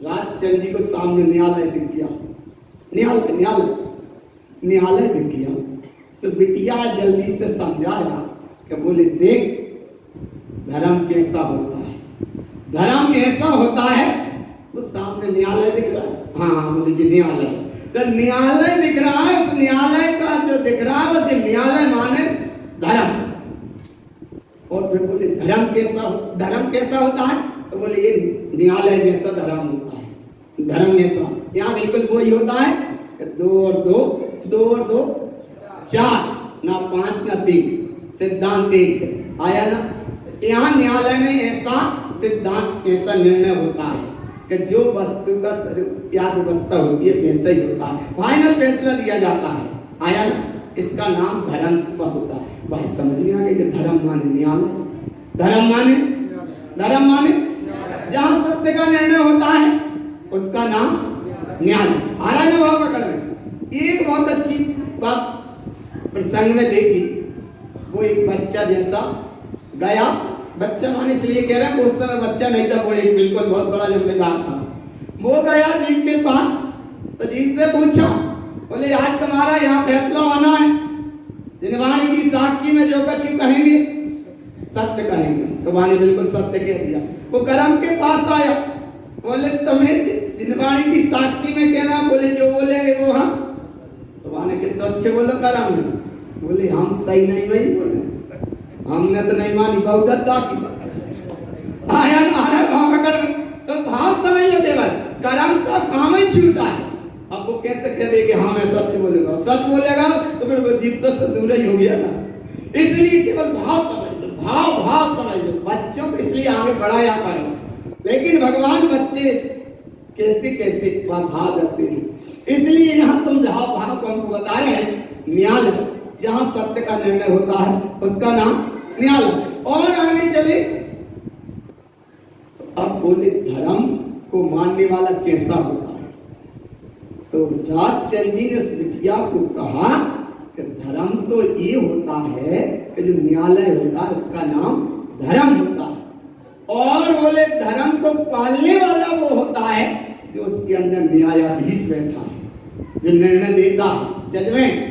राजचंद जी को सामने न्यायालय दिख गया, न्यायालय दिख गया, तो बिटिया जल्दी से समझाया कि बोले देख धर्म कैसा होता है, धर्म कैसा होता है, वो सामने न्यायालय दिख रहा है। हाँ बोले जी न्यायालय, तो न्यायालय दिख रहा है, उस न्यायालय का जो दिख रहा है वो न्यायालय माने धर्म। और फिर बोले धर्म कैसा होता है, तो बोले ये न्यायालय जैसा धर्म होता है, धर्म जैसा। यहाँ बिल्कुल वही होता है, 2 और 2 4, ना 5 ना 3, सिद्धांत एक आया ना। यहाँ न्यायालय में ऐसा सिद्धांत, ऐसा निर्णय होता है कि जो वस्तु का स्वरूप या व्यवस्था होती है वैसा ही होता है, फाइनल फैसला दिया जाता है, आया ना। इसका नाम धर्म होता है। भाई समझ में आ गया कि धर्म माने न्यायालय, धर्म माने जहां सत्य का निर्णय होता है उसका नाम न्यायालय। आ रहा है ना भाव पकड़ में। एक बहुत अच्छी बात प्रसंग में देखी, वो एक बच्चा जैसा गया, बच्चा माने इसलिए कह रहे हैं उस समय बच्चा नहीं था, वो एक बिल्कुल बहुत बड़ा जिम्मेदार था। वो गया जीत के पास, तो जीत से पूछा, बोले आज तुम्हारा यहाँ फैसला होना है, जिनवाणी की साक्षी में जो कुछ कहेंगे सत्य कहेंगे। तो वाणी बिल्कुल सत्य कह दिया। वो करम के पास आया, बोले तुम्हें जिनवाणी की साक्षी में कहना, बोले जो बोलेंगे वो हम। तो वाणी के तो अच्छे बोलो करम ने, बोले हम सही नहीं बोले, हमने तो नहीं मानी बहुदत्ता की। आया भाव पकड़ में, तो भाव समझ लो केवल कर्म का काम ही छूटा है। अब वो कैसे कह दे कि हाँ मैं सच बोलेगा, सच बोलेगा तो फिर वो जीत तो दूर ही हो गया ना। इसलिए केवल भाव समझ लो, भाव समझ लो। बच्चों को इसलिए आगे बढ़ाया करो, लेकिन भगवान बच्चे कैसे कैसे भाव जाते हैं। इसलिए यहाँ तुम जहाँ भाव को हमको बता रहे हैं, न्यायालय जहाँ सत्य का निर्णय होता है उसका नाम न्यायालय। और आगे चले, अब बोले धर्म को मानने वाला कैसा होता है। तो राजचंद जी ने उस बिटिया को कहा कि धर्म तो ये होता है कि जो न्यायालय होता है उसका नाम धर्म होता है, और बोले धर्म को पालने वाला वो होता है जो उसके अंदर न्यायाधीश बैठा है, जो निर्णय देता है, जजमेंट।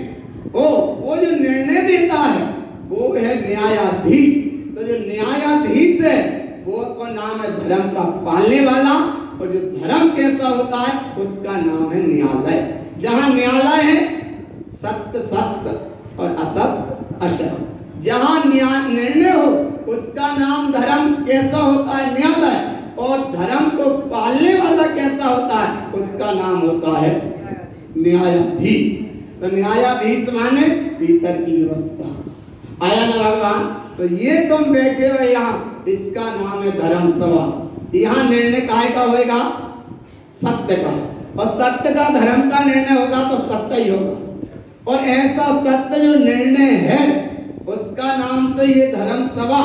वो जो निर्णय देता है वो है न्यायाधीश। तो जो न्यायाधीश है वो का नाम है धर्म का पालने वाला, और जो धर्म कैसा होता है उसका नाम है न्यायालय। जहां न्यायालय है सत्य सत्य और असत्य असत्य, जहां निर्णय हो उसका नाम धर्म कैसा होता है न्यायालय, और धर्म को पालने वाला कैसा कैसा होता है, उसका नाम होता है न्यायाधीश। तो न्यायाधीश माने भीतर की व्यवस्था। आया ना भगवान? तो ये तुम बैठे हो यहाँ, इसका नाम है धर्म सभा। यहाँ निर्णय काय का होगा? सत्य का। और सत्य का धर्म का निर्णय होगा तो सत्य ही होगा। और ऐसा सत्य जो निर्णय है उसका नाम तो ये धर्म सभा।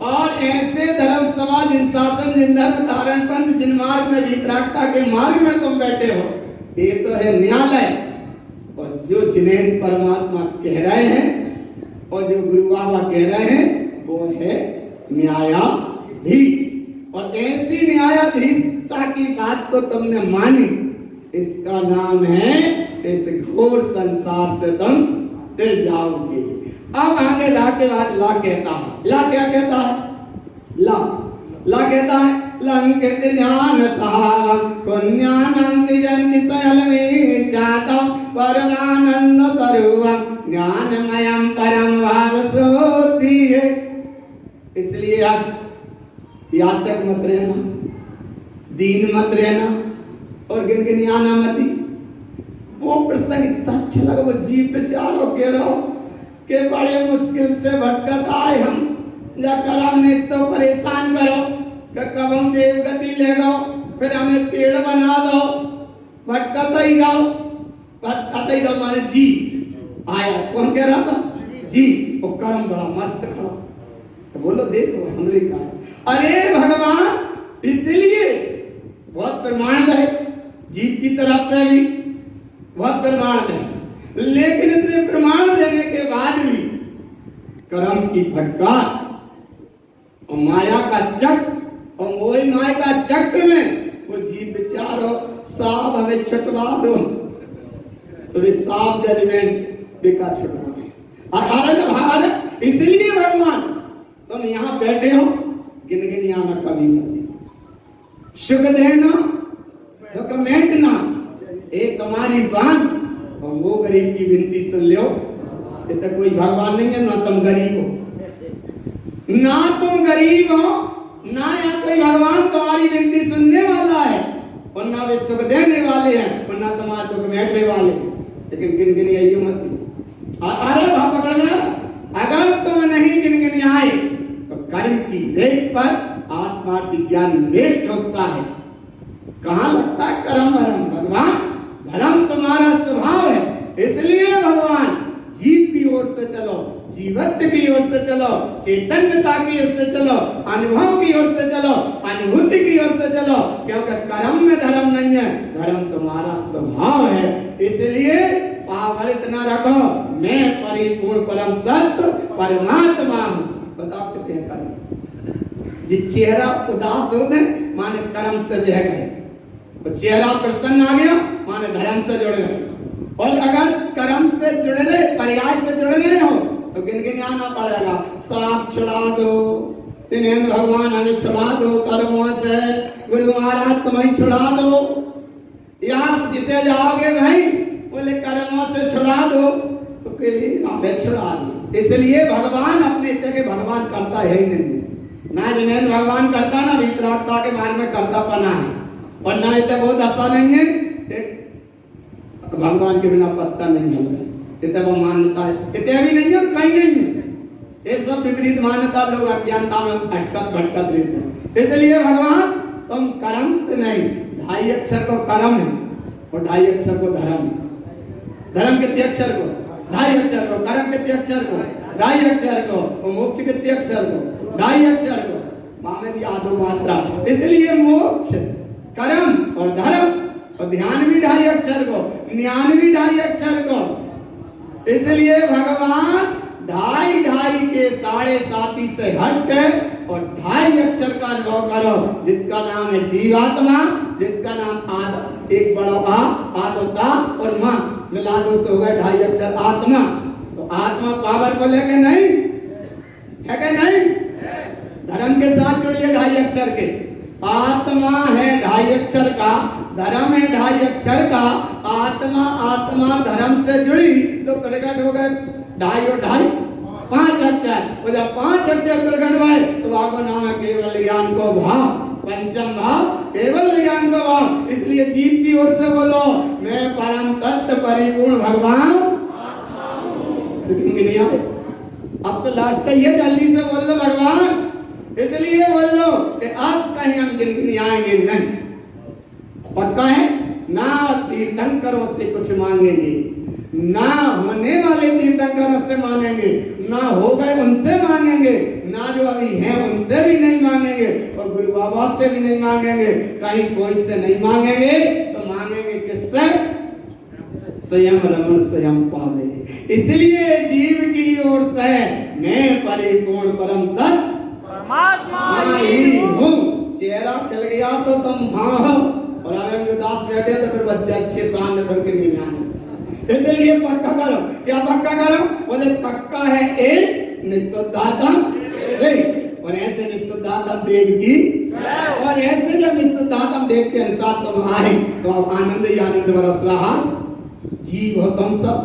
और ऐसे धर्म सभा जिन शासन, जिन धर्म धारण पंथ, जिन मार्ग में वितरागता के मार्ग में तुम बैठे हो, ये तो है न्यायालय। और जो जिन्हें परमात्मा कह रहे हैं और जो गुरु बाबा कह रहे हैं वो है न्यायाधीश। और ऐसी न्यायाधीशता की बात को तुमने मानी, इसका नाम है इस घोर संसार से तुम तिर जाओगे। अब आगे ला के बाद ला कहता है, ला क्या कहता है? ला कहता है लंकित ज्ञान सावं पुण्यानंति जन्ति सकल में जातम परमानंद स्वरूपम ज्ञानमयम परम भाव सोती है। इसलिए अब याचक मत रहना, दीन मत रहना और गिनगिनियाना मती। वो प्रसंग इतना अच्छा लगा, वो जीव बेचारो कह रहा हो कि बड़े मुश्किल से भटकत आए हम, जाकर हमने तो परेशान करो कि कब हम देव गति ले गो, फिर हमें पेड़ बना दो, भटकता ही जाओ, भटकता ही जाओ। मारे जी आया, कौन कह रहा था? जी। वो कर्म बड़ा मस्त खड़ा, तो बोलो देखो हमरे का। अरे भगवान, इसलिए बहुत प्रमाण है जीव की तरफ से भी, बहुत प्रमाण है। लेकिन इतने प्रमाण देने के बाद भी कर्म की फटकार और माया का चक्र, और मोही माया का चक्र में वो जीव बेचारो सांप हमें छुटवा दो, तो वे सांप जजमेंट बेका छुटवाए। इसलिए भगवान तुम यहाँ बैठे हो, गिनगिनियाना कभी मत, सुख देना दुख मेंटना, एक तुम्हारी बात। और वो गरीब की विनती सुन लो, ये तो कोई भगवान नहीं है, ना तुम गरीब हो, ना तुम गरीब हो, ना या कोई भगवान तुम्हारी विनती सुनने वाला है, और ना वे सुख देने वाले हैं, और ना तुम्हारा दुख मेटने वाले हैं। लेकिन गिनगिनियाइयो मत। अरे भाव पकड़ना, अगर तुम नहीं गिनगिनियाए तो कर्म की रेख पर आत्मार्थी ज्ञान मेघ ठोकता है। कहाँ लगता है कर्म वरम? भगवान धर्म तुम्हारा स्वभाव है, इसलिए भगवान जीव की ओर से चलो, जीवत्व की ओर से चलो, चैतन्यता की ओर से चलो, अनुभव की ओर से चलो, अनुभूति की ओर से चलो, क्योंकि कर्म में धर्म नहीं है, धर्म तुम्हारा स्वभाव है। इसलिए पावर इतना रखो, मैं परिपूर्ण परम तत्व परमात्मा हूँ। बताओ कितने कर्म, जिस चेहरा उदास होते माने कर्म से बह गए, तो चेहरा प्रसन्न आ गया माने धर्म से जुड़ गए। और अगर कर्म से जुड़ने, पर्याय से जुड़ने हो तो गिनगिनियाना पड़ेगा। सांप छुड़ा दो, तिन्हें भगवान हमें छुड़ा दो कर्मों से, गुरु महाराज तुम्हें छुड़ा दो, यार जीते जाओगे भाई, बोले कर्मों से छुड़ा दो, तो हमें छुड़ा दो। इसलिए भगवान अपने इच्छा के भगवान करता है ही नहीं, ना जिन्हें भगवान करता ना वितरागता के मार्ग में करता पना है, और ना इतने बहुत दशा नहीं है, भगवान के बिना पत्ता नहीं है, इतने वो मान्यता है, इतने भी नहीं है और कहीं नहीं है। ये सब विपरीत मान्यता लोग अज्ञानता में अटकत भटकत रहते हैं। इसलिए भगवान तुम कर्म से नहीं, 2.5 अक्षर को कर्म है और 2.5 अक्षर को धर्म है। धर्म कितने अक्षर को? 2.5 अक्षर को। कर्म कितने अक्षर को? 2.5 अक्षर को। और मोक्ष कितने अक्षर को? 2.5 अक्षर को। माँ में भी आधो मात्रा। इसलिए मोक्ष, कर्म और धर्म और ध्यान भी 2.5 अक्षर को, ज्ञान भी 2.5 अक्षर को। इसलिए भगवान 2.5 के 7.5 से हट के और 2.5 अक्षर का अनुभव करो, जिसका नाम है जीवात्मा, जिसका नाम आत्मा, एक बड़ा आ, आत्मा और माँ मिला दो से हो गए 2.5 अक्षर आत्मा। तो आत्मा पावर को लेके नहीं है कि नहीं? धर्म के साथ जुड़िए 2.5 अक्षर के। आत्मा है 2.5 अक्षर का, धर्म है 2.5 अक्षर का। आत्मा आत्मा धर्म से जुड़ी तो प्रकट हो गए 2.5 और 2.5 5 अक्षर। और जब 5 अक्षर प्रकट हुए तो आपको नाम है केवल ज्ञान को भाव, पंचम भाव केवल ज्ञान का भाव। इसलिए जीव की ओर से बोलो, मैं परम तत्व परिपूर्ण भगवान नहीं आए। अब तो लास्ट का ये जल्दी से बोल लो भगवान, इसलिए बोल लो कि अब कहीं हम गिनगिनी आएंगे नहीं। पक्का है ना, तीर्थंकरों से कुछ मांगेंगे ना, होने वाले तीर्थंकरों से मांगेंगे ना, हो गए उनसे मांगेंगे ना, जो अभी हैं उनसे भी नहीं मांगेंगे और गुरु बाबा से भी नहीं मांगेंगे, कहीं कोई से नहीं मांगेंगे। तो मांगेंगे किससे? स्वयं रमण स्वयं पावे। इसलिए जीव की ओर से मैं परिपूर्ण परम तत्व परमात्मा ही हूँ। चेहरा खिल गया तो तुम हाँ हो, और अगर उदास बैठे तो फिर बच्चा के सामने फिर के नहीं आने। इसलिए पक्का करो। क्या पक्का करो? बोले पक्का है एक निस्सुद्धात्म देव, और ऐसे निस्सुद्धात्म देव की, और ऐसे जब निस्सुद्धात्म देव के अनुसार तुम आए तो अब आनंद ही आनंद बरस रहा। जीव हो तुम सब,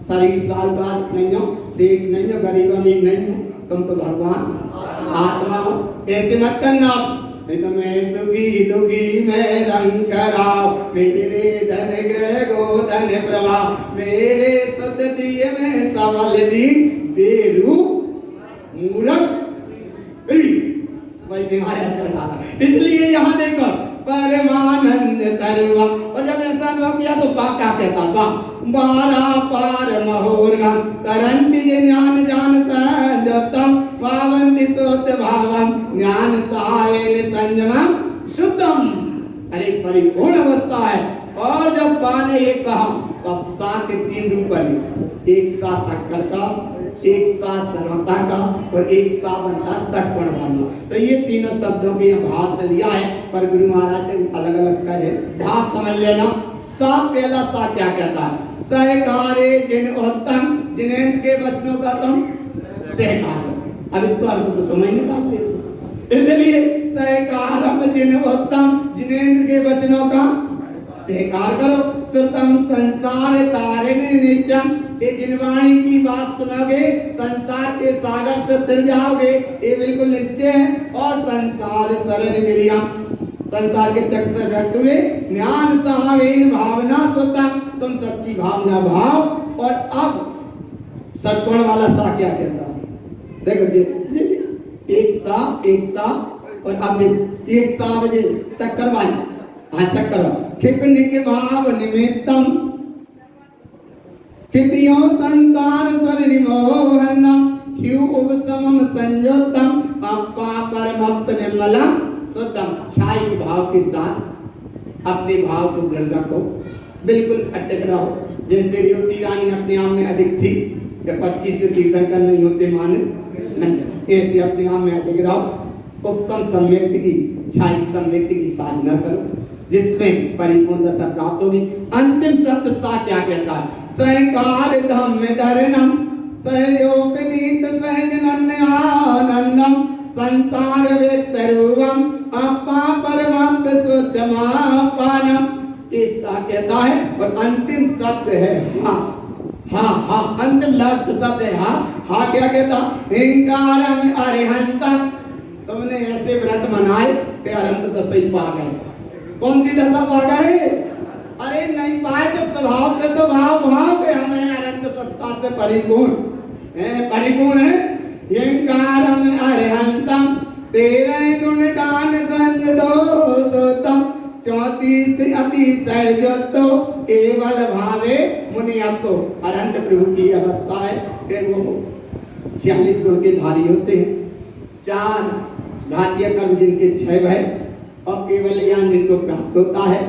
शरीर सालगार नहीं हो, सेठ नहीं हो, गरीब अमीर नहीं हो, तुम तो भगवान आत्मा हो। ऐसे मत करना, नहीं तो मैं सुखी दुखी मैं रंग कराओ, मेरे धन ग्रह गोधन प्रभाव, मेरे सत दिए में सवाल दी बेरू मूरख वही आया चल रहा। इसलिए यहाँ देखो परमानंद सर्वम, और जब ऐसा अनुभव किया तो बा क्या कहता? बा बारा पार महोरगा तरंती ज्ञान जान सजतम वावंति सोत भावम ज्ञान सावेन संयमम शुद्धम। अरे परिपूर्ण अवस्था है। और जब बा ने ये कहा तो सा के तीन रूप बने, एक सा शक्कर का, एक सा सर्वता का, और एक सा बनता षटकोण वाला। तो ये तीनों शब्दों के भाव से लिया है, पर गुरु महाराज ने अलग अलग कहे भाव समझ लेना। सा पहला सा क्या कहता है? सहकारे जिन उत्तम, जिनेन्द्र के वचनों का तुम सहकार। अभी तो अर्थ तो तुम्हें निकाल दे। इसलिए सहकारम जिन उत्तम, जिनेन्द्र के वचनों का सहकार करो। सुतम संसार तारिणे नित्यम, ये जिन वाणी की बात सुनोगे संसार के सागर से तर जाओगे, ये बिल्कुल निश्चय है। और संसार शरण मिलिया, संसार के चक्र से रखते हुए ज्ञान सहावेन भावना सुतम, तुम सच्ची भावना भाव। और अब षटकोण वाला सा क्या कहता है? देखो जी, एक सा और अब एक सा बजे शक्कर वाली, हाँ शक्कर क्षिपनिक भाव निमित्तम क्षिपियो संसार स्वर निमोहनम क्यों उपसमम संयोतम अपा परमप्त निर्मलम सुतम। छाई भाव के साथ अपने भाव को दृढ़ रखो, बिल्कुल अटक रहो। जैसे ज्योति रानी अपने आप में अधिक थी, या 25 से तीर्थंकर नहीं होते मान नहीं, ऐसे अपने आप में अटक रहो। उपसम सम्यक्ति की, छाई सम्यक्ति की साधना करो, जिसमें परिपूर्ण दशा प्राप्त होगी। अंतिम शब्द सा क्या कहता है? सहकार धम्म धरणम सहयोपनीत सहजनन्यानंदम संसार वेत्तरूपम अपा परमाप्त शुद्धमापानम। ऐसा कहता है। और अंतिम शब्द है हाँ, हाँ हाँ, अंतिम लास्ट शब्द है हाँ। हाँ क्या कहता? हिंकारम अरिहंतम। तुमने ऐसे व्रत मनाए कि अनंत दशा ही पा गए। कौन सी दशा पा गए? अरे नहीं पाए तो स्वभाव से तो भाव भाव के हमें अनंत सत्ता से परिपूर्ण है। हिंकारम अरिहंतम तेरे गुण दान संज दोषोत्तम 34 अतिशय जो केवल भावे मुनि। अब तो अनंत प्रभु की अवस्था है कि वो 46 गुण के धारी होते हैं, 4 घातीय कर्म जिनके 6 भय, और केवल ज्ञान जिनको प्राप्त होता है।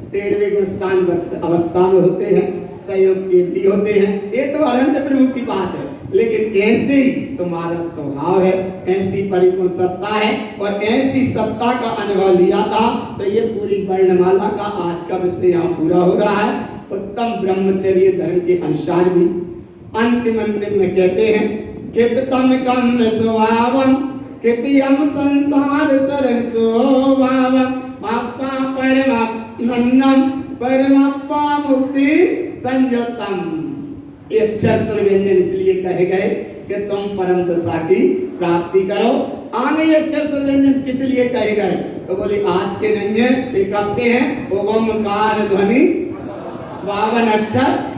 13वें गुण स्थान अवस्था में होते हैं, सहयोग के भी होते हैं। ये तो अनंत प्रभु की बात है। लेकिन ऐसे ही तुम्हारा स्वभाव है, ऐसी परिपूर्ण सत्ता है, और ऐसी सत्ता का अनुभव लिया था। तो ये पूरी वर्णमाला का आज का विषय यहाँ पूरा हो रहा है। उत्तम ब्रह्मचर्य धर्म के अनुसार भी अंतिम में कहते हैं कि तम कम स्वभावम कि हम संसार शरण स्वभावम अपा परमानंदम परमप्पा मुक्ति संयतम। ये अक्षर स्वर व्यंजन इसलिए कहे गए कि तुम परम दशा की प्राप्ति करो। आगे अक्षर स्वर व्यंजन किस लिए कहे गए? तो बोले आज के नहीं है, ये कब के हैं? ओमकार ध्वनि 52 अक्षर।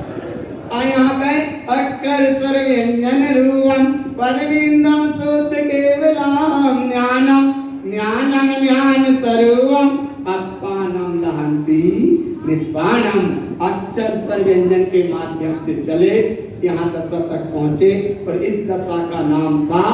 और यहाँ गए अक्षर स्वर व्यंजन रूपम पदविंदम शुद्ध केवलम ज्ञानम ज्ञानम ज्ञान स्वरूपम अपानम लहंती निपाणम। अक्षर स्वर व्यंजन के माध्यम से चले, यहाँ दशा तक पहुंचे। और इस दशा का नाम था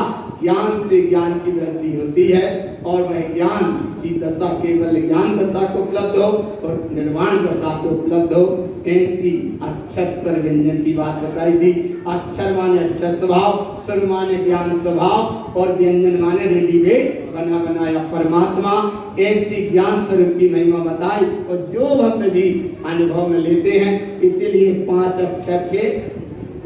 ज्ञान से ज्ञान की वृद्धि होती है, और वह ज्ञान की दशा केवल ज्ञान दशा को उपलब्ध हो और निर्वाण दशा को उपलब्ध हो। ऐसी अक्षर स्वर व्यंजन की बात बताई थी। अक्षर माने अक्षर स्वभाव, स्वर माने ज्ञान स्वभाव, और व्यंजन माने रेडीमेड बना बनाया परमात्मा। ऐसी ज्ञान स्वरूप की महिमा बताई, और जो भक्त जी अनुभव में लेते हैं, इसीलिए 5 अक्षर के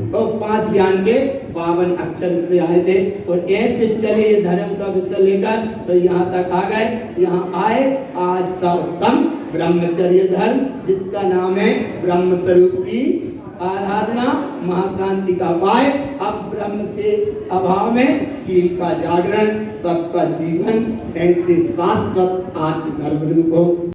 और 5 ज्ञान के 52 अक्षर इसमें आए थे। और ऐसे चले धर्म का विषय लेकर तो यहाँ तक आ गए। यहाँ आए आज सर्वोत्तम ब्रह्मचर्य धर्म, जिसका नाम है ब्रह्म स्वरूप की आराधना, महाक्रांति का उपाय। अब ब्रह्म के अभाव में शील का जागरण, सबका जीवन ऐसे शाश्वत आत्म धर्म रूप हो।